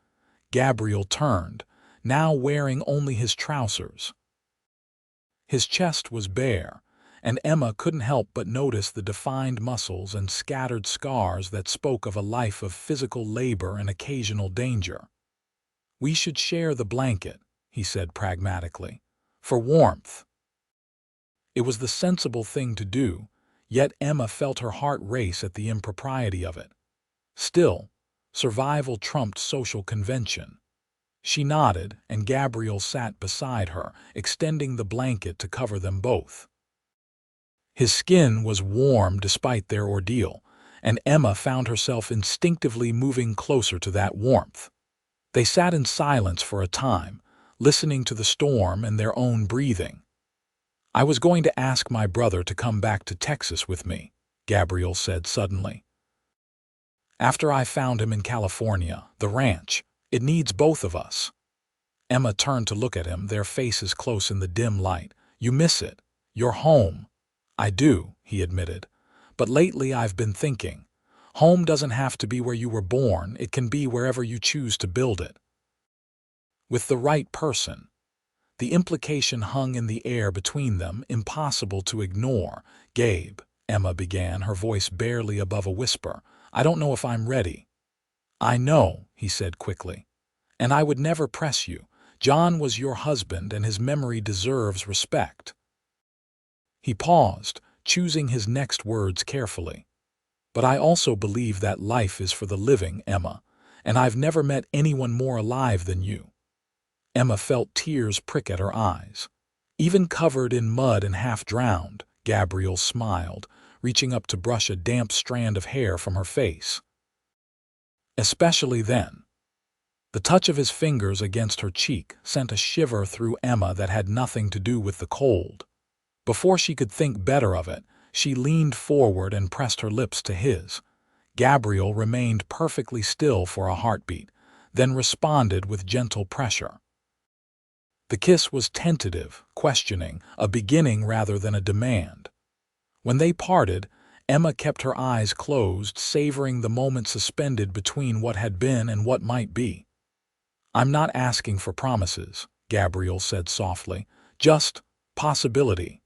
A: Gabriel turned, now wearing only his trousers. His chest was bare, and Emma couldn't help but notice the defined muscles and scattered scars that spoke of a life of physical labor and occasional danger. "We should share the blanket," he said pragmatically, "for warmth." It was the sensible thing to do, yet Emma felt her heart race at the impropriety of it. Still, survival trumped social convention. She nodded, and Gabriel sat beside her, extending the blanket to cover them both. His skin was warm despite their ordeal, and Emma found herself instinctively moving closer to that warmth. They sat in silence for a time, listening to the storm and their own breathing. "I was going to ask my brother to come back to Texas with me," Gabriel said suddenly. "After I found him in California, the ranch, it needs both of us." Emma turned to look at him, their faces close in the dim light. "You miss it. You're home." "I do," he admitted. "But lately I've been thinking. Home doesn't have to be where you were born, it can be wherever you choose to build it." With the right person. The implication hung in the air between them, impossible to ignore. "Gabe," Emma began, her voice barely above a whisper, "I don't know if I'm ready." "I know," he said quickly. "And I would never press you. John was your husband, and his memory deserves respect." He paused, choosing his next words carefully. "But I also believe that life is for the living, Emma, and I've never met anyone more alive than you." Emma felt tears prick at her eyes. Even covered in mud and half drowned, Gabriel smiled, reaching up to brush a damp strand of hair from her face. Especially then. The touch of his fingers against her cheek sent a shiver through Emma that had nothing to do with the cold. Before she could think better of it, she leaned forward and pressed her lips to his. Gabriel remained perfectly still for a heartbeat, then responded with gentle pressure. The kiss was tentative, questioning, a beginning rather than a demand. When they parted, Emma kept her eyes closed, savoring the moment suspended between what had been and what might be. "I'm not asking for promises," Gabriel said softly, "just possibility."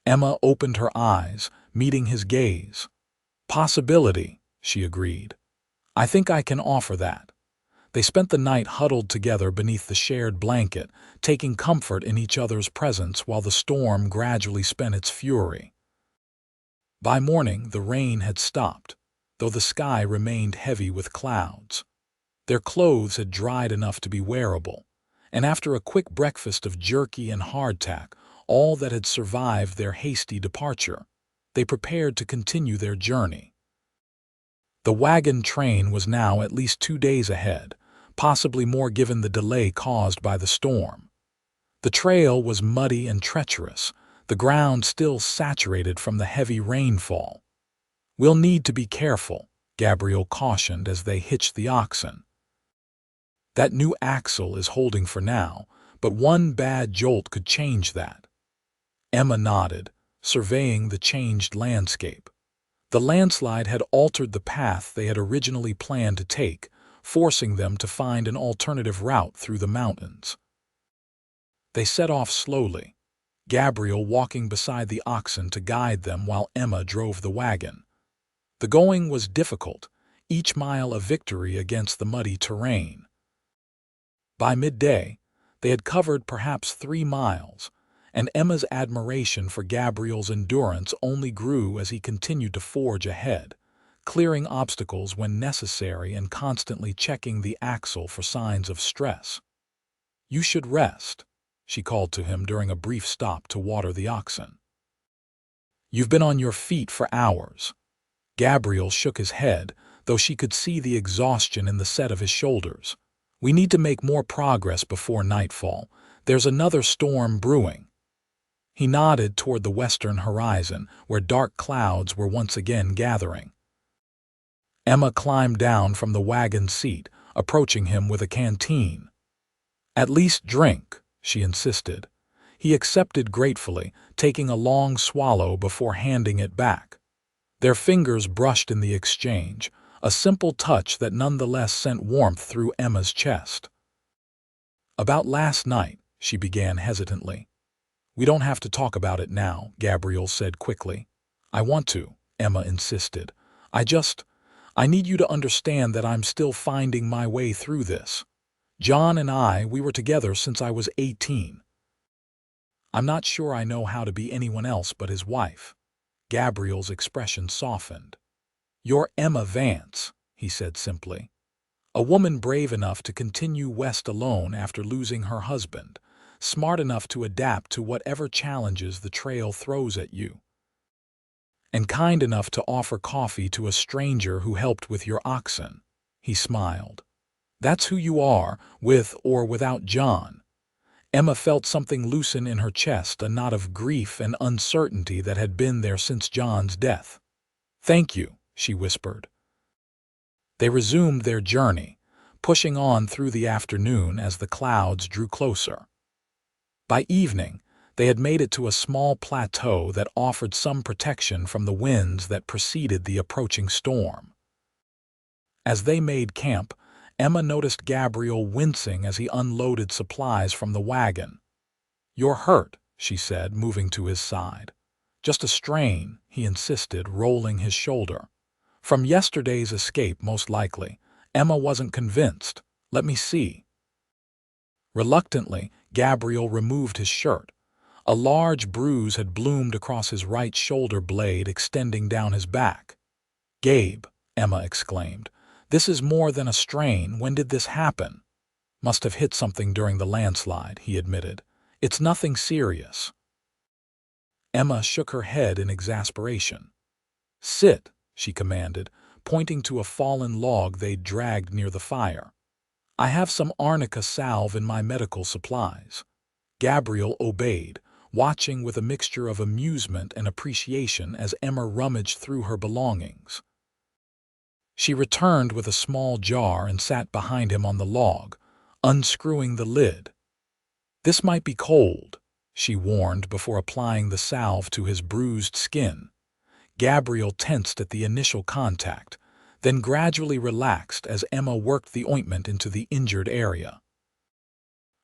A: Emma opened her eyes, meeting his gaze. "Possibility," she agreed. "I think I can offer that." They spent the night huddled together beneath the shared blanket, taking comfort in each other's presence while the storm gradually spent its fury. By morning, the rain had stopped, though the sky remained heavy with clouds. Their clothes had dried enough to be wearable, and after a quick breakfast of jerky and hardtack, all that had survived their hasty departure, they prepared to continue their journey. The wagon train was now at least 2 days ahead, possibly more given the delay caused by the storm. The trail was muddy and treacherous, the ground still saturated from the heavy rainfall. "We'll need to be careful," Gabriel cautioned as they hitched the oxen. "That new axle is holding for now, but one bad jolt could change that." Emma nodded, surveying the changed landscape. The landslide had altered the path they had originally planned to take, forcing them to find an alternative route through the mountains. They set off slowly, Gabriel walking beside the oxen to guide them while Emma drove the wagon. The going was difficult, each mile a victory against the muddy terrain. By midday, they had covered perhaps 3 miles, and Emma's admiration for Gabriel's endurance only grew as he continued to forge ahead, clearing obstacles when necessary and constantly checking the axle for signs of stress. "You should rest," she called to him during a brief stop to water the oxen. "You've been on your feet for hours." Gabriel shook his head, though she could see the exhaustion in the set of his shoulders. "We need to make more progress before nightfall. There's another storm brewing." He nodded toward the western horizon, where dark clouds were once again gathering. Emma climbed down from the wagon seat, approaching him with a canteen. "At least drink," she insisted. He accepted gratefully, taking a long swallow before handing it back. Their fingers brushed in the exchange, a simple touch that nonetheless sent warmth through Emma's chest. "About last night," she began hesitantly. "We don't have to talk about it now," Gabriel said quickly. "I want to," Emma insisted. I need you to understand that I'm still finding my way through this. John and we were together since I was 18. I'm not sure I know how to be anyone else but his wife." Gabriel's expression softened. "You're Emma Vance," he said simply. "A woman brave enough to continue west alone after losing her husband, smart enough to adapt to whatever challenges the trail throws at you, and kind enough to offer coffee to a stranger who helped with your oxen." He smiled. "That's who you are, with or without John." Emma felt something loosen in her chest, a knot of grief and uncertainty that had been there since John's death. "Thank you," she whispered. They resumed their journey, pushing on through the afternoon as the clouds drew closer. By evening, they had made it to a small plateau that offered some protection from the winds that preceded the approaching storm. As they made camp, Emma noticed Gabriel wincing as he unloaded supplies from the wagon. "You're hurt," she said, moving to his side. "Just a strain," he insisted, rolling his shoulder. "From yesterday's escape, most likely." Emma wasn't convinced. "Let me see." Reluctantly, Gabriel removed his shirt. A large bruise had bloomed across his right shoulder blade, extending down his back. "Gabe," Emma exclaimed, "this is more than a strain. When did this happen?" "Must have hit something during the landslide," he admitted. "It's nothing serious." Emma shook her head in exasperation. "Sit," she commanded, pointing to a fallen log they'd dragged near the fire. "I have some arnica salve in my medical supplies." Gabriel obeyed, watching with a mixture of amusement and appreciation as Emma rummaged through her belongings. She returned with a small jar and sat behind him on the log, unscrewing the lid. "This might be cold," she warned before applying the salve to his bruised skin. Gabriel tensed at the initial contact, then gradually relaxed as Emma worked the ointment into the injured area.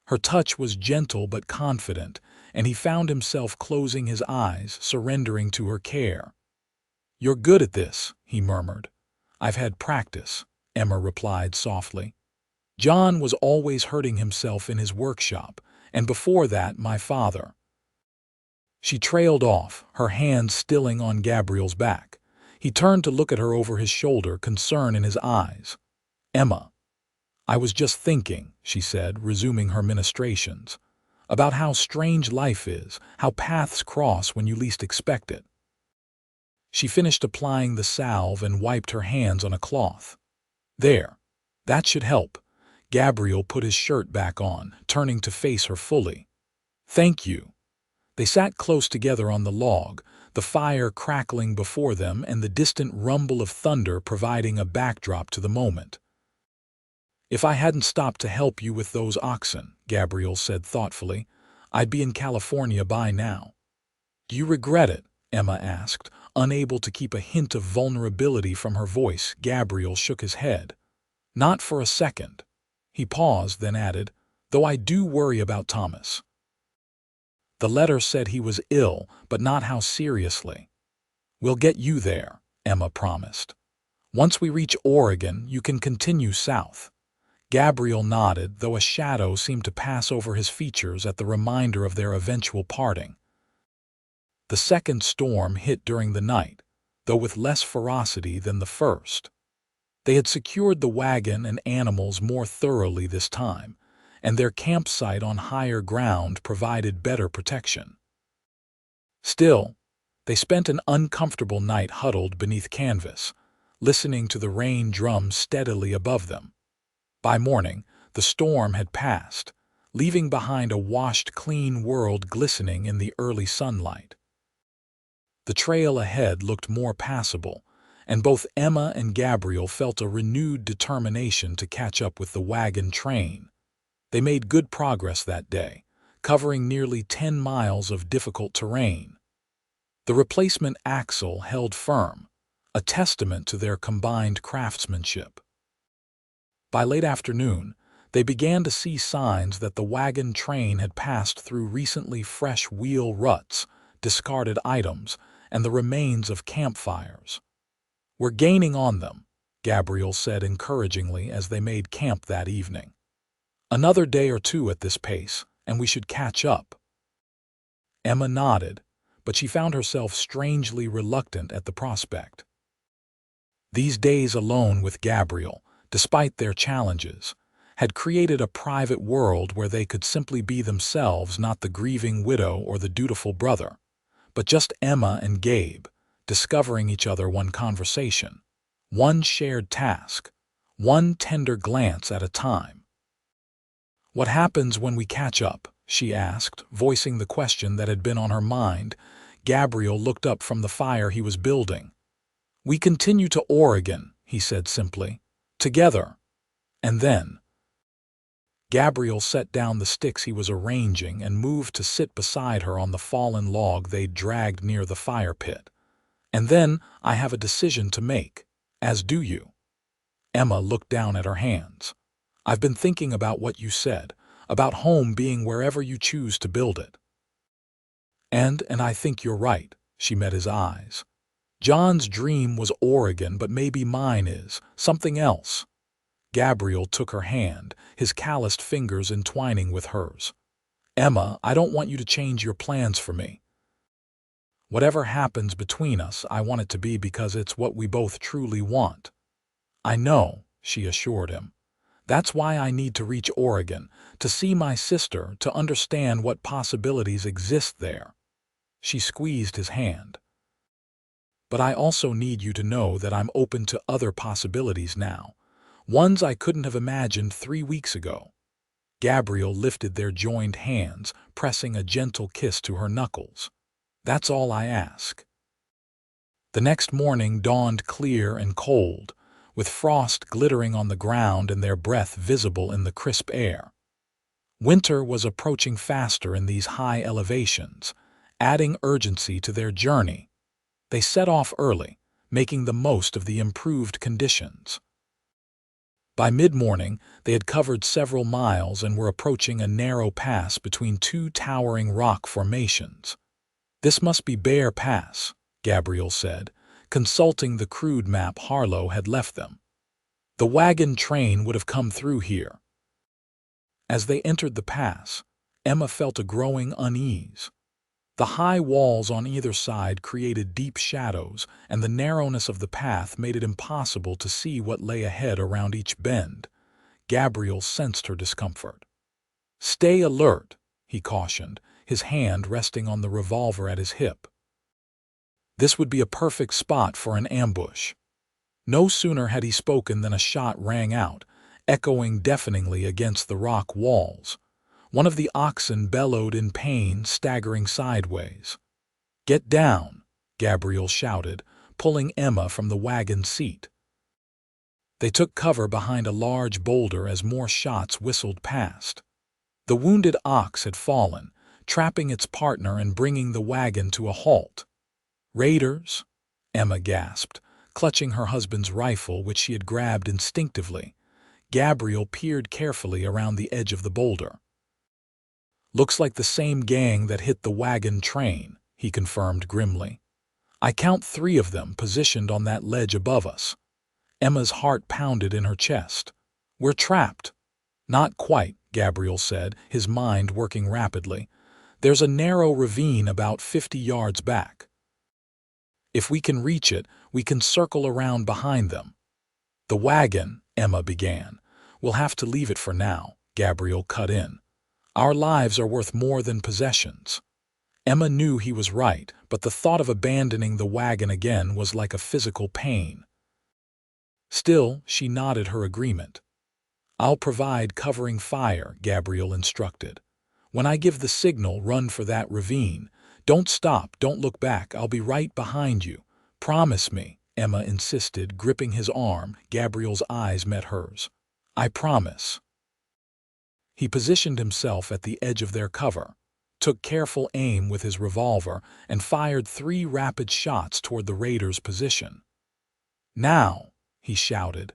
A: Her touch was gentle but confident, and he found himself closing his eyes, surrendering to her care. "You're good at this," he murmured. "I've had practice," Emma replied softly. "John was always hurting himself in his workshop, and before that, my father." She trailed off, her hands stilling on Gabriel's back. He turned to look at her over his shoulder, concern in his eyes. "Emma, I was just thinking," she said, resuming her ministrations, "about how strange life is, how paths cross when you least expect it." She finished applying the salve and wiped her hands on a cloth. "There, that should help." Gabriel put his shirt back on, turning to face her fully. "Thank you." They sat close together on the log, the fire crackling before them and the distant rumble of thunder providing a backdrop to the moment. "If I hadn't stopped to help you with those oxen," Gabriel said thoughtfully, "I'd be in California by now." "Do you regret it?" Emma asked, unable to keep a hint of vulnerability from her voice. Gabriel shook his head. "Not for a second." He paused, then added, "Though I do worry about Thomas. The letter said he was ill, but not how seriously." "We'll get you there," Emma promised. "Once we reach Oregon, you can continue south." Gabriel nodded, though a shadow seemed to pass over his features at the reminder of their eventual parting. The second storm hit during the night, though with less ferocity than the first. They had secured the wagon and animals more thoroughly this time, and their campsite on higher ground provided better protection. Still, they spent an uncomfortable night huddled beneath canvas, listening to the rain drum steadily above them. By morning, the storm had passed, leaving behind a washed, clean world glistening in the early sunlight. The trail ahead looked more passable, and both Emma and Gabriel felt a renewed determination to catch up with the wagon train. They made good progress that day, covering nearly 10 miles of difficult terrain. The replacement axle held firm, a testament to their combined craftsmanship. By late afternoon, they began to see signs that the wagon train had passed through recently fresh wheel ruts, discarded items, and the remains of campfires. "We're gaining on them," Gabriel said encouragingly as they made camp that evening. "Another day or two at this pace, and we should catch up." Emma nodded, but she found herself strangely reluctant at the prospect. These days alone with Gabriel, despite their challenges, had created a private world where they could simply be themselves, not the grieving widow or the dutiful brother, but just Emma and Gabe, discovering each other one conversation, one shared task, one tender glance at a time. "What happens when we catch up?" she asked, voicing the question that had been on her mind. Gabriel looked up from the fire he was building. "We continue to Oregon," he said simply. "Together." And then Gabriel set down the sticks he was arranging and moved to sit beside her on the fallen log they'd dragged near the fire pit. "And then I have a decision to make, as do you." Emma looked down at her hands. I've been thinking about what you said, about home being wherever you choose to build it. And I think you're right, she met his eyes. John's dream was Oregon, but maybe mine is something else. Gabriel took her hand, his calloused fingers entwining with hers. Emma, I don't want you to change your plans for me. Whatever happens between us, I want it to be because it's what we both truly want. I know, she assured him. That's why I need to reach Oregon, to see my sister, to understand what possibilities exist there. She squeezed his hand. But I also need you to know that I'm open to other possibilities now, ones I couldn't have imagined 3 weeks ago. Gabriel lifted their joined hands, pressing a gentle kiss to her knuckles. That's all I ask. The next morning dawned clear and cold, with frost glittering on the ground and their breath visible in the crisp air. Winter was approaching faster in these high elevations, adding urgency to their journey. They set off early, making the most of the improved conditions. By mid-morning, they had covered several miles and were approaching a narrow pass between two towering rock formations. This must be Bear Pass, Gabriel said, consulting the crude map Harlow had left them. The wagon train would have come through here. As they entered the pass, Emma felt a growing unease. The high walls on either side created deep shadows, and the narrowness of the path made it impossible to see what lay ahead around each bend. Gabriel sensed her discomfort. "Stay alert," he cautioned, his hand resting on the revolver at his hip. This would be a perfect spot for an ambush. No sooner had he spoken than a shot rang out, echoing deafeningly against the rock walls. One of the oxen bellowed in pain, staggering sideways. "Get down," Gabriel shouted, pulling Emma from the wagon seat. They took cover behind a large boulder as more shots whistled past. The wounded ox had fallen, trapping its partner and bringing the wagon to a halt. "Raiders?" Emma gasped, clutching her husband's rifle, which she had grabbed instinctively. Gabriel peered carefully around the edge of the boulder. "Looks like the same gang that hit the wagon train," he confirmed grimly. "I count 3 of them positioned on that ledge above us." Emma's heart pounded in her chest. "We're trapped." "Not quite," Gabriel said, his mind working rapidly. "There's a narrow ravine about 50 yards back. If we can reach it, we can circle around behind them." "The wagon," Emma began. "We'll have to leave it for now," Gabriel cut in. "Our lives are worth more than possessions." Emma knew he was right, but the thought of abandoning the wagon again was like a physical pain. Still, she nodded her agreement. "I'll provide covering fire," Gabriel instructed. "When I give the signal, run for that ravine. Don't stop, don't look back, I'll be right behind you. Promise me," Emma insisted, gripping his arm. Gabriel's eyes met hers. "I promise." He positioned himself at the edge of their cover, took careful aim with his revolver, and fired 3 rapid shots toward the raiders' position. "Now!" he shouted.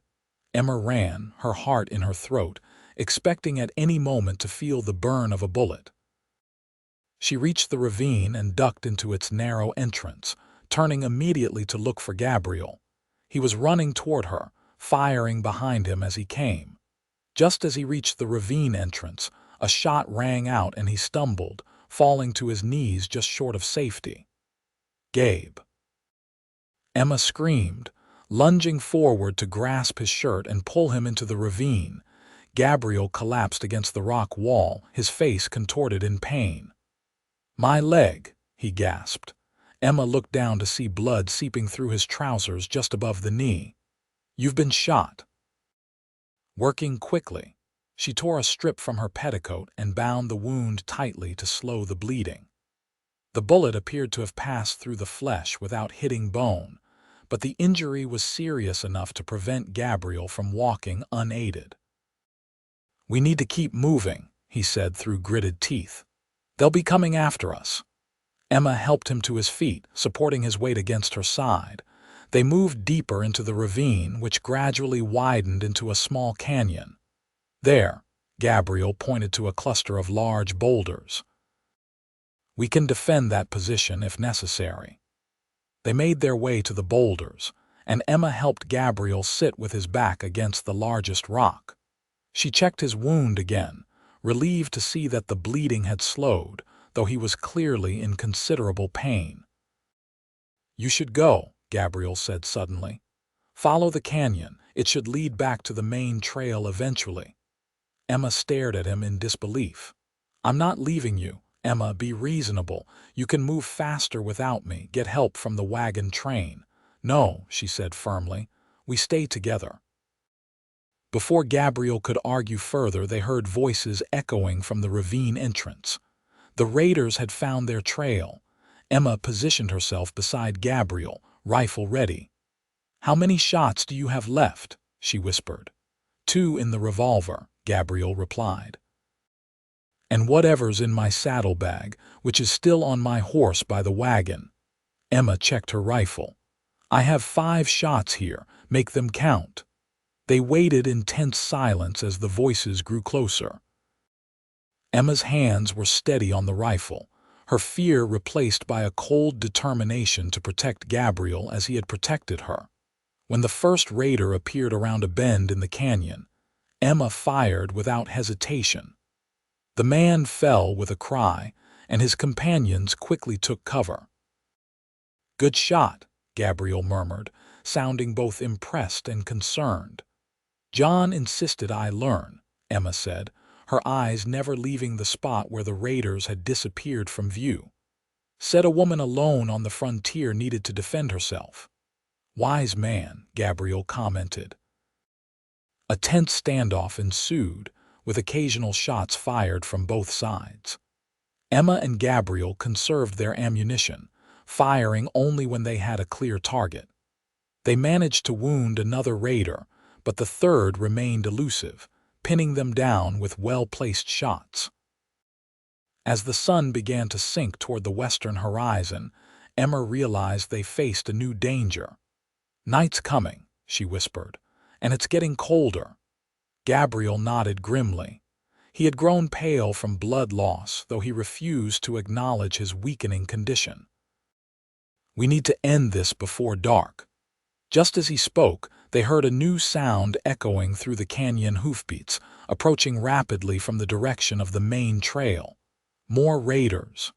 A: Emma ran, her heart in her throat, expecting at any moment to feel the burn of a bullet. She reached the ravine and ducked into its narrow entrance, turning immediately to look for Gabriel. He was running toward her, firing behind him as he came. Just as he reached the ravine entrance, a shot rang out and he stumbled, falling to his knees just short of safety. "Gabe!" Emma screamed, lunging forward to grasp his shirt and pull him into the ravine. Gabriel collapsed against the rock wall, his face contorted in pain. "My leg," he gasped. Emma looked down to see blood seeping through his trousers just above the knee. "You've been shot." Working quickly, she tore a strip from her petticoat and bound the wound tightly to slow the bleeding. The bullet appeared to have passed through the flesh without hitting bone, but the injury was serious enough to prevent Gabriel from walking unaided. "We need to keep moving," he said through gritted teeth. "They'll be coming after us." Emma helped him to his feet, supporting his weight against her side. They moved deeper into the ravine, which gradually widened into a small canyon. There, Gabriel pointed to a cluster of large boulders. We can defend that position if necessary. They made their way to the boulders, and Emma helped Gabriel sit with his back against the largest rock. She checked his wound again, relieved to see that the bleeding had slowed, though he was clearly in considerable pain. "You should go," Gabriel said suddenly. "Follow the canyon. It should lead back to the main trail eventually." Emma stared at him in disbelief. "I'm not leaving you. Emma, be reasonable. You can move faster without me, get help from the wagon train." "No," she said firmly. "We stay together." Before Gabriel could argue further, they heard voices echoing from the ravine entrance. The raiders had found their trail. Emma positioned herself beside Gabriel, rifle ready. "How many shots do you have left?" she whispered. "2 in the revolver," Gabriel replied. "And whatever's in my saddlebag, which is still on my horse by the wagon." Emma checked her rifle. "I have 5 shots here. Make them count." They waited in tense silence as the voices grew closer. Emma's hands were steady on the rifle, her fear replaced by a cold determination to protect Gabriel as he had protected her. When the first raider appeared around a bend in the canyon, Emma fired without hesitation. The man fell with a cry, and his companions quickly took cover. "Good shot," Gabriel murmured, sounding both impressed and concerned. "John insisted I learn," Emma said, her eyes never leaving the spot where the raiders had disappeared from view. "Said a woman alone on the frontier needed to defend herself." "Wise man," Gabriel commented. A tense standoff ensued, with occasional shots fired from both sides. Emma and Gabriel conserved their ammunition, firing only when they had a clear target. They managed to wound another raider, but the third remained elusive, pinning them down with well-placed shots. As the sun began to sink toward the western horizon, Emma realized they faced a new danger. "Night's coming," she whispered, "and it's getting colder." Gabriel nodded grimly. He had grown pale from blood loss, though he refused to acknowledge his weakening condition. "We need to end this before dark." Just as he spoke, they heard a new sound echoing through the canyon hoofbeats, approaching rapidly from the direction of the main trail. More raiders.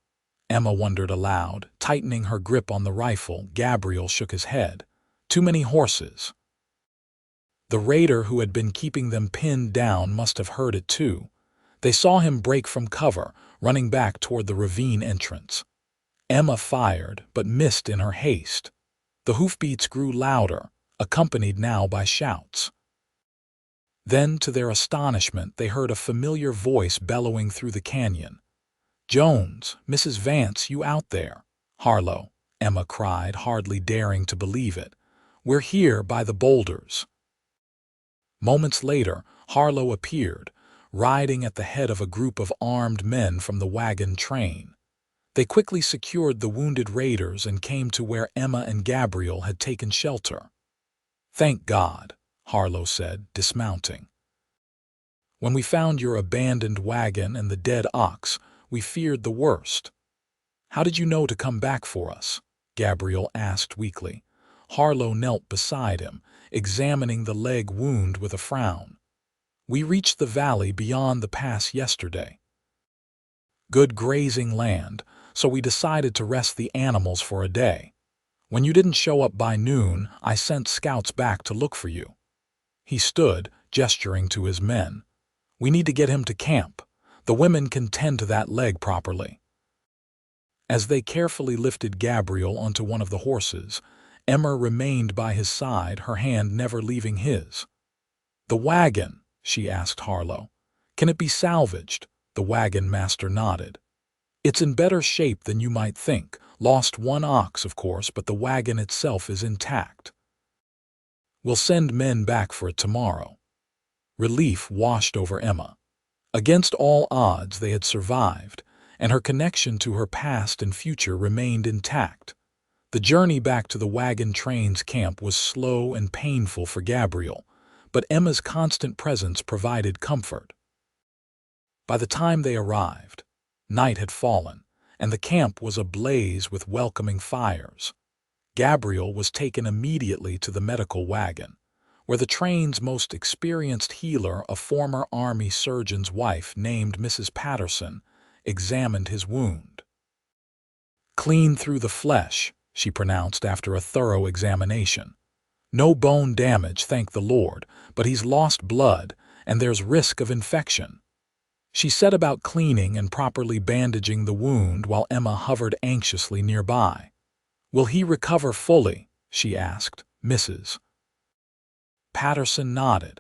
A: Emma wondered aloud, tightening her grip on the rifle. Gabriel shook his head. "Too many horses." The raider who had been keeping them pinned down must have heard it too. They saw him break from cover, running back toward the ravine entrance. Emma fired, but missed in her haste. The hoofbeats grew louder, accompanied now by shouts. Then, to their astonishment, they heard a familiar voice bellowing through the canyon. "Jones, Mrs. Vance, you out there?" "Harlow," Emma cried, hardly daring to believe it. "We're here by the boulders." Moments later, Harlow appeared, riding at the head of a group of armed men from the wagon train. They quickly secured the wounded raiders and came to where Emma and Gabriel had taken shelter. "Thank God," Harlow said, dismounting. "When we found your abandoned wagon and the dead ox, we feared the worst." "How did you know to come back for us?" Gabriel asked weakly. Harlow knelt beside him, examining the leg wound with a frown. "We reached the valley beyond the pass yesterday. Good grazing land, so we decided to rest the animals for a day. When you didn't show up by noon, I sent scouts back to look for you." He stood, gesturing to his men. "We need to get him to camp. The women can tend to that leg properly." As they carefully lifted Gabriel onto one of the horses, Emma remained by his side, her hand never leaving his. "The wagon," she asked Harlow. "Can it be salvaged?" The wagon master nodded. "It's in better shape than you might think. Lost 1 ox, of course, but the wagon itself is intact. We'll send men back for it tomorrow." Relief washed over Emma. Against all odds, they had survived, and her connection to her past and future remained intact. The journey back to the wagon train's camp was slow and painful for Gabriel, but Emma's constant presence provided comfort. By the time they arrived, night had fallen, and the camp was ablaze with welcoming fires. Gabriel was taken immediately to the medical wagon, where the train's most experienced healer, a former Army surgeon's wife named Mrs. Patterson, examined his wound. "Clean through the flesh," she pronounced after a thorough examination. "No bone damage, thank the Lord, but he's lost blood, and there's risk of infection." She set about cleaning and properly bandaging the wound while Emma hovered anxiously nearby. "Will he recover fully?" she asked. Mrs. Patterson nodded.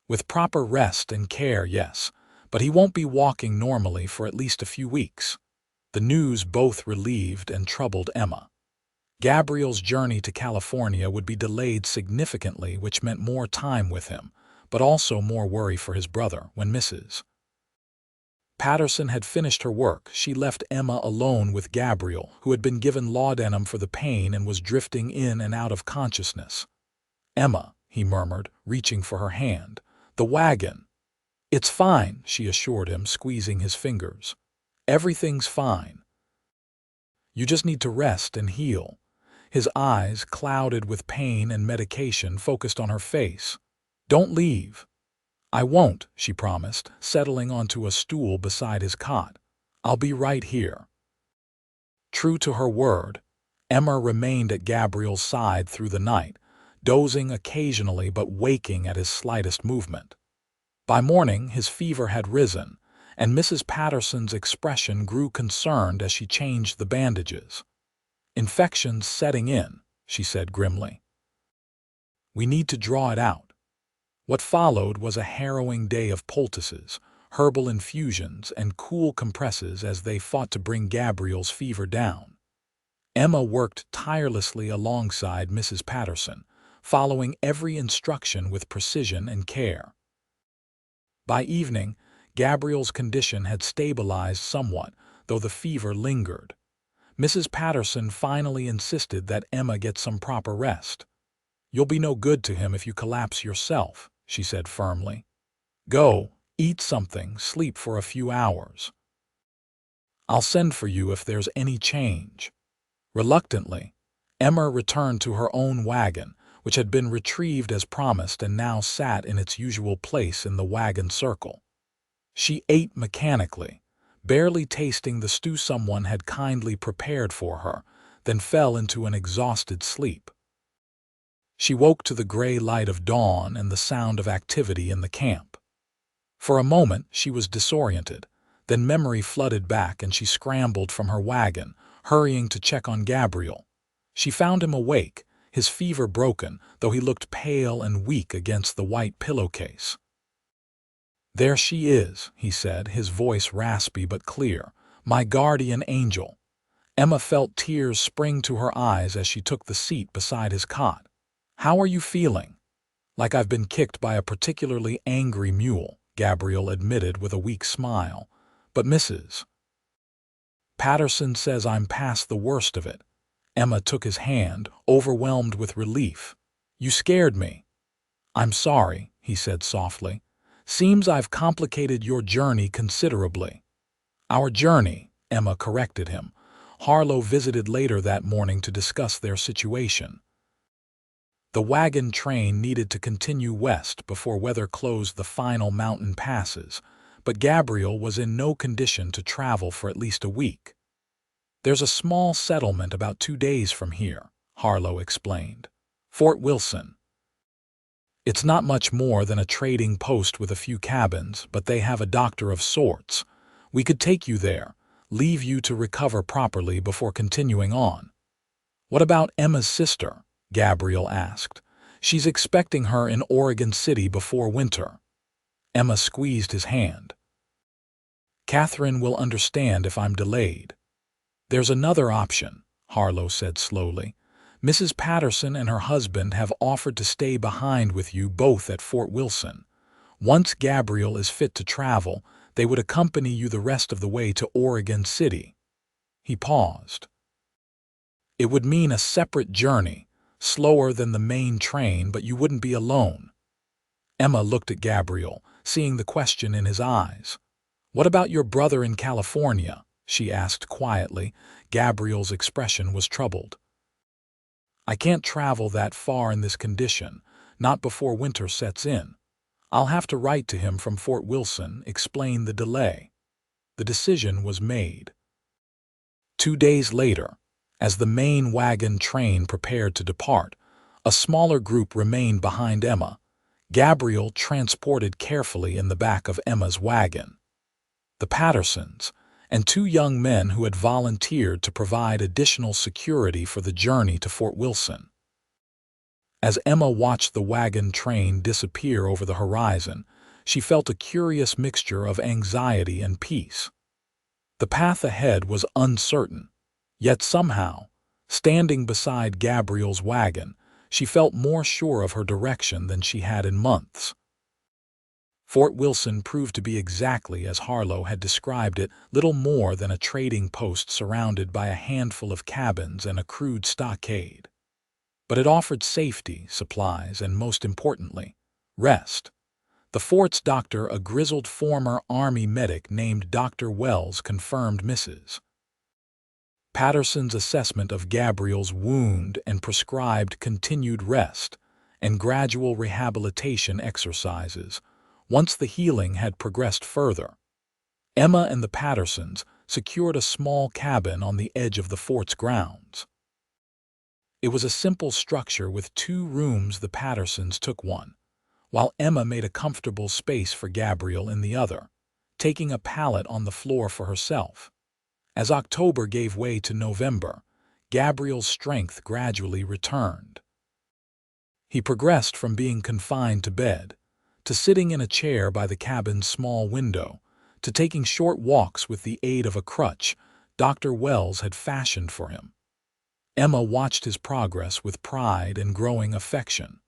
A: "With proper rest and care, yes, but he won't be walking normally for at least a few weeks." The news both relieved and troubled Emma. Gabriel's journey to California would be delayed significantly, which meant more time with him, but also more worry for his brother. When Mrs. Patterson had finished her work, she left Emma alone with Gabriel, who had been given laudanum for the pain and was drifting in and out of consciousness. "Emma," he murmured, reaching for her hand. "The wagon." "It's fine," she assured him, squeezing his fingers. "Everything's fine. You just need to rest and heal." His eyes, clouded with pain and medication, focused on her face. "Don't leave." "I won't," she promised, settling onto a stool beside his cot. "I'll be right here." True to her word, Emma remained at Gabriel's side through the night, dozing occasionally but waking at his slightest movement. By morning, his fever had risen, and Mrs. Patterson's expression grew concerned as she changed the bandages. "Infection's setting in," she said grimly. "We need to draw it out." What followed was a harrowing day of poultices, herbal infusions, and cool compresses as they fought to bring Gabriel's fever down. Emma worked tirelessly alongside Mrs. Patterson, following every instruction with precision and care. By evening, Gabriel's condition had stabilized somewhat, though the fever lingered. Mrs. Patterson finally insisted that Emma get some proper rest. "You'll be no good to him if you collapse yourself," she said firmly. "Go, eat something, sleep for a few hours. I'll send for you if there's any change." Reluctantly, Emma returned to her own wagon, which had been retrieved as promised and now sat in its usual place in the wagon circle. She ate mechanically, barely tasting the stew someone had kindly prepared for her, then fell into an exhausted sleep. She woke to the gray light of dawn and the sound of activity in the camp. For a moment she was disoriented, then memory flooded back and she scrambled from her wagon, hurrying to check on Gabriel. She found him awake, his fever broken, though he looked pale and weak against the white pillowcase. "There she is," he said, his voice raspy but clear. "My guardian angel." Emma felt tears spring to her eyes as she took the seat beside his cot. "How are you feeling?" "Like I've been kicked by a particularly angry mule," Gabriel admitted with a weak smile. "But Mrs. Patterson says I'm past the worst of it." Emma took his hand, overwhelmed with relief. "You scared me." "I'm sorry," he said softly. "Seems I've complicated your journey considerably." "Our journey," Emma corrected him. Harlow visited later that morning to discuss their situation. The wagon train needed to continue west before weather closed the final mountain passes, but Gabriel was in no condition to travel for at least a week. "There's a small settlement about 2 days from here," Harlow explained. "Fort Wilson. It's not much more than a trading post with a few cabins, but they have a doctor of sorts. We could take you there, leave you to recover properly before continuing on." "What about Emma's sister?" Gabriel asked. "She's expecting her in Oregon City before winter." Emma squeezed his hand. "Catherine will understand if I'm delayed." "There's another option," Harlow said slowly. "Mrs. Patterson and her husband have offered to stay behind with you both at Fort Wilson. Once Gabriel is fit to travel, they would accompany you the rest of the way to Oregon City." He paused. "It would mean a separate journey, slower than the main train, but you wouldn't be alone." Emma looked at Gabriel, seeing the question in his eyes. "What about your brother in California?" she asked quietly. Gabriel's expression was troubled. "I can't travel that far in this condition, not before winter sets in. I'll have to write to him from Fort Wilson, explain the delay." The decision was made. 2 days later, as the main wagon train prepared to depart, a smaller group remained behind Emma, Gabriel transported carefully in the back of Emma's wagon. The Pattersons, and 2 young men who had volunteered to provide additional security for the journey to Fort Wilson. As Emma watched the wagon train disappear over the horizon, she felt a curious mixture of anxiety and peace. The path ahead was uncertain, yet somehow, standing beside Gabriel's wagon, she felt more sure of her direction than she had in months. Fort Wilson proved to be exactly as Harlow had described it, little more than a trading post surrounded by a handful of cabins and a crude stockade. But it offered safety, supplies, and most importantly, rest. The fort's doctor, a grizzled former Army medic named Dr. Wells, confirmed Mrs. Patterson's assessment of Gabriel's wound and prescribed continued rest and gradual rehabilitation exercises once the healing had progressed further. Emma and the Pattersons secured a small cabin on the edge of the fort's grounds. It was a simple structure with 2 rooms. The Pattersons took one, while Emma made a comfortable space for Gabriel in the other, taking a pallet on the floor for herself. As October gave way to November, Gabriel's strength gradually returned. He progressed from being confined to bed, to sitting in a chair by the cabin's small window, to taking short walks with the aid of a crutch Dr. Wells had fashioned for him. Emma watched his progress with pride and growing affection.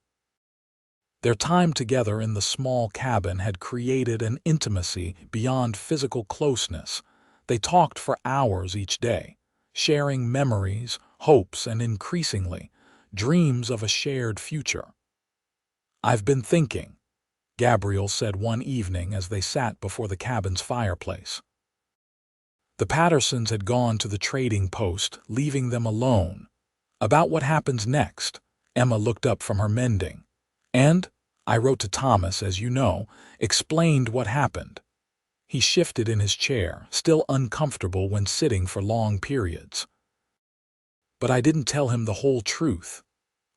A: Their time together in the small cabin had created an intimacy beyond physical closeness. They talked for hours each day, sharing memories, hopes, and increasingly, dreams of a shared future. "I've been thinking," Gabriel said one evening as they sat before the cabin's fireplace. The Pattersons had gone to the trading post, leaving them alone. "About what happens next." Emma looked up from her mending. "And I wrote to Thomas, as you know, explained what happened." He shifted in his chair, still uncomfortable when sitting for long periods. "But I didn't tell him the whole truth."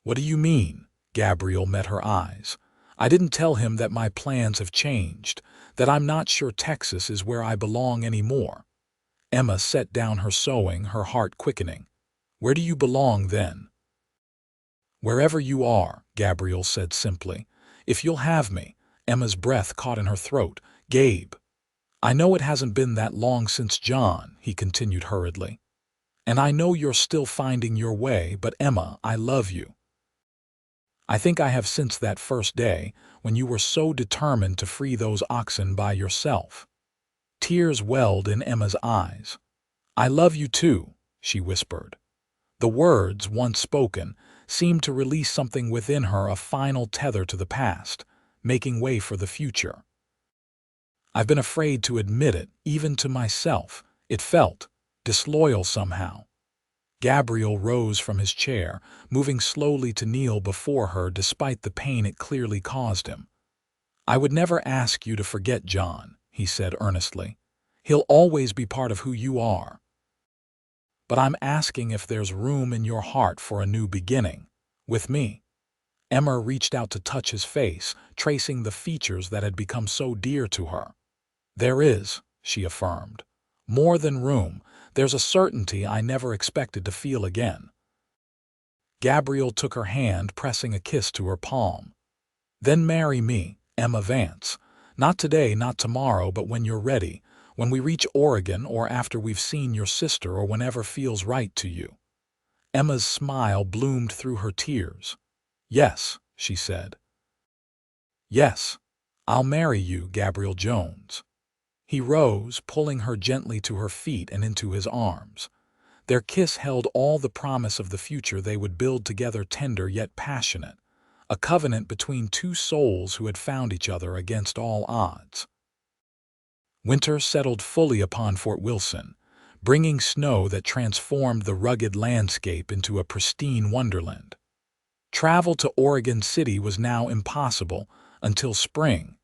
A: "What do you mean?" Gabriel met her eyes. "I didn't tell him that my plans have changed, that I'm not sure Texas is where I belong anymore." Emma set down her sewing, her heart quickening. "Where do you belong then?" "Wherever you are," Gabriel said simply. "If you'll have me." Emma's breath caught in her throat. "Gabe, I know it hasn't been that long since John," he continued hurriedly. "And I know you're still finding your way, but Emma, I love you. I think I have since that first day when you were so determined to free those oxen by yourself." Tears welled in Emma's eyes. "I love you too," she whispered. The words, once spoken, seemed to release something within her, a final tether to the past, making way for the future. "I've been afraid to admit it, even to myself. It felt disloyal somehow." Gabriel rose from his chair, moving slowly to kneel before her despite the pain it clearly caused him. "I would never ask you to forget John," he said earnestly. "He'll always be part of who you are. But I'm asking if there's room in your heart for a new beginning, with me." Emma reached out to touch his face, tracing the features that had become so dear to her. "There is," she affirmed. "More than room, there's a certainty I never expected to feel again." Gabriel took her hand, pressing a kiss to her palm. "Then marry me, Emma Vance. Not today, not tomorrow, but when you're ready, when we reach Oregon or after we've seen your sister or whenever feels right to you." Emma's smile bloomed through her tears. "Yes," she said. "Yes, I'll marry you, Gabriel Jones." He rose, pulling her gently to her feet and into his arms. Their kiss held all the promise of the future they would build together, tender yet passionate, a covenant between two souls who had found each other against all odds. Winter settled fully upon Fort Wilson, bringing snow that transformed the rugged landscape into a pristine wonderland. Travel to Oregon City was now impossible until spring,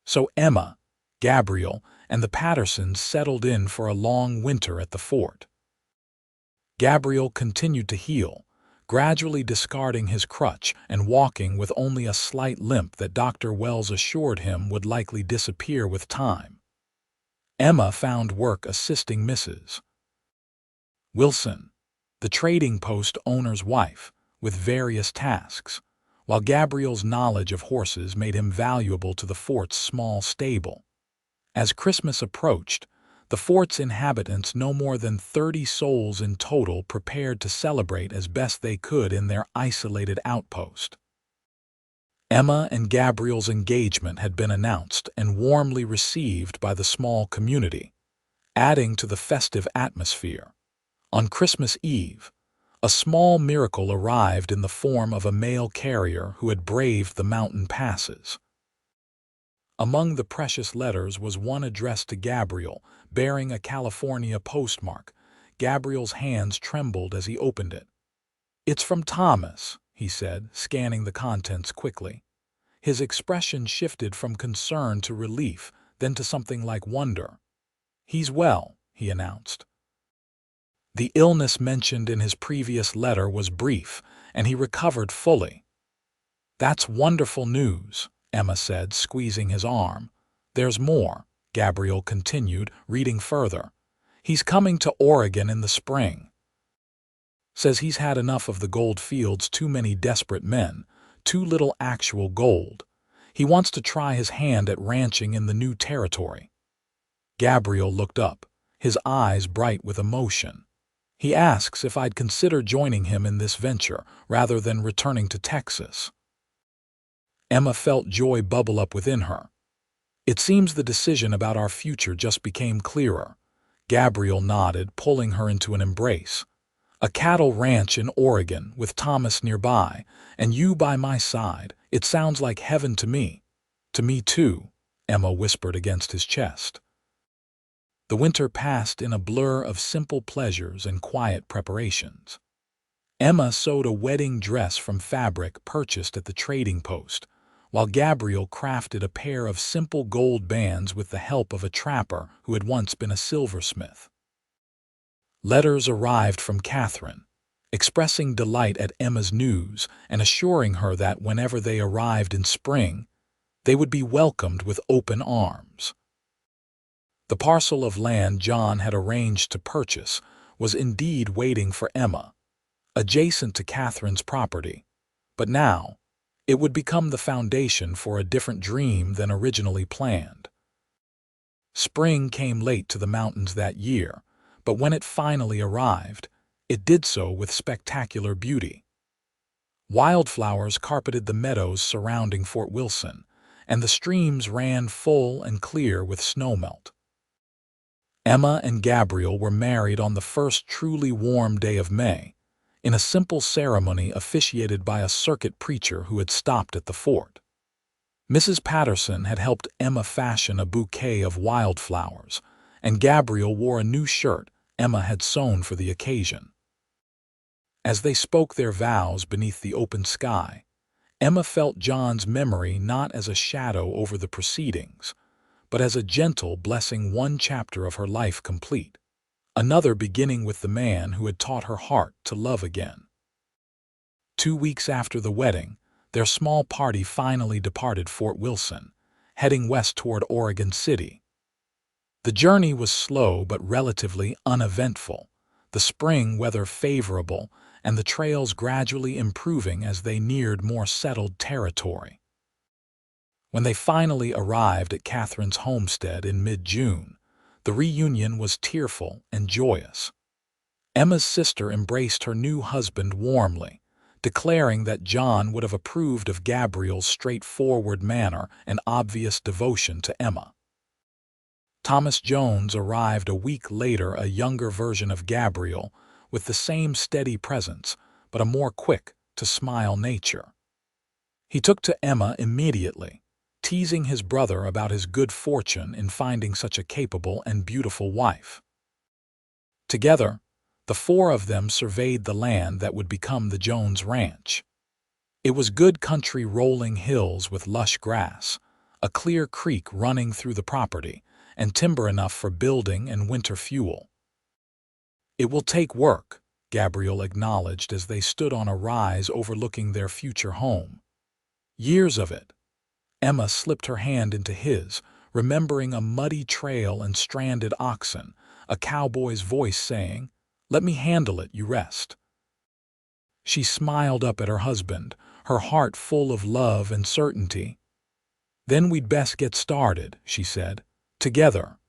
A: so Emma, Gabriel, and the Pattersons settled in for a long winter at the fort. Gabriel continued to heal, gradually discarding his crutch and walking with only a slight limp that Dr. Wells assured him would likely disappear with time. Emma found work assisting Mrs. Wilson, the trading post owner's wife, with various tasks, while Gabriel's knowledge of horses made him valuable to the fort's small stable. As Christmas approached, the fort's inhabitants, no more than 30 souls in total, prepared to celebrate as best they could in their isolated outpost. Emma and Gabriel's engagement had been announced and warmly received by the small community, adding to the festive atmosphere. On Christmas Eve, a small miracle arrived in the form of a mail carrier who had braved the mountain passes. Among the precious letters was one addressed to Gabriel, bearing a California postmark. Gabriel's hands trembled as he opened it. "It's from Thomas," he said, scanning the contents quickly. His expression shifted from concern to relief, then to something like wonder. "He's well," he announced. The illness mentioned in his previous letter was brief, and he recovered fully. "That's wonderful news," Emma said, squeezing his arm. "There's more," Gabriel continued, reading further. "He's coming to Oregon in the spring. Says he's had enough of the gold fields, too many desperate men, too little actual gold. He wants to try his hand at ranching in the new territory." Gabriel looked up, his eyes bright with emotion. "He asks if I'd consider joining him in this venture rather than returning to Texas." Emma felt joy bubble up within her. "It seems the decision about our future just became clearer." Gabriel nodded, pulling her into an embrace. "A cattle ranch in Oregon, with Thomas nearby, and you by my side. It sounds like heaven to me." "To me too," Emma whispered against his chest. The winter passed in a blur of simple pleasures and quiet preparations. Emma sewed a wedding dress from fabric purchased at the trading post, while Gabriel crafted a pair of simple gold bands with the help of a trapper who had once been a silversmith. Letters arrived from Catherine, expressing delight at Emma's news and assuring her that whenever they arrived in spring, they would be welcomed with open arms. The parcel of land John had arranged to purchase was indeed waiting for Emma, adjacent to Catherine's property, but now it would become the foundation for a different dream than originally planned. Spring came late to the mountains that year, but when it finally arrived, it did so with spectacular beauty. Wildflowers carpeted the meadows surrounding Fort Wilson, and the streams ran full and clear with snowmelt. Emma and Gabriel were married on the first truly warm day of May, in a simple ceremony officiated by a circuit preacher who had stopped at the fort. Mrs. Patterson had helped Emma fashion a bouquet of wildflowers, and Gabriel wore a new shirt Emma had sewn for the occasion. As they spoke their vows beneath the open sky, Emma felt John's memory not as a shadow over the proceedings, but as a gentle blessing, one chapter of her life complete, another beginning with the man who had taught her heart to love again. 2 weeks after the wedding, their small party finally departed Fort Wilson, heading west toward Oregon City. The journey was slow but relatively uneventful, the spring weather favorable and the trails gradually improving as they neared more settled territory. When they finally arrived at Catherine's homestead in mid-June, the reunion was tearful and joyous. Emma's sister embraced her new husband warmly, declaring that John would have approved of Gabriel's straightforward manner and obvious devotion to Emma. Thomas Jones arrived a week later, a younger version of Gabriel, with the same steady presence, but a more quick-to-smile nature. He took to Emma immediately, teasing his brother about his good fortune in finding such a capable and beautiful wife. Together, the four of them surveyed the land that would become the Jones Ranch. It was good country rolling hills with lush grass, a clear creek running through the property, and timber enough for building and winter fuel. "It will take work," Gabriel acknowledged as they stood on a rise overlooking their future home. "Years of it." Emma slipped her hand into his, remembering a muddy trail and stranded oxen, a cowboy's voice saying, "Let me handle it, you rest." She smiled up at her husband, her heart full of love and certainty. "Then we'd best get started," she said. "Together,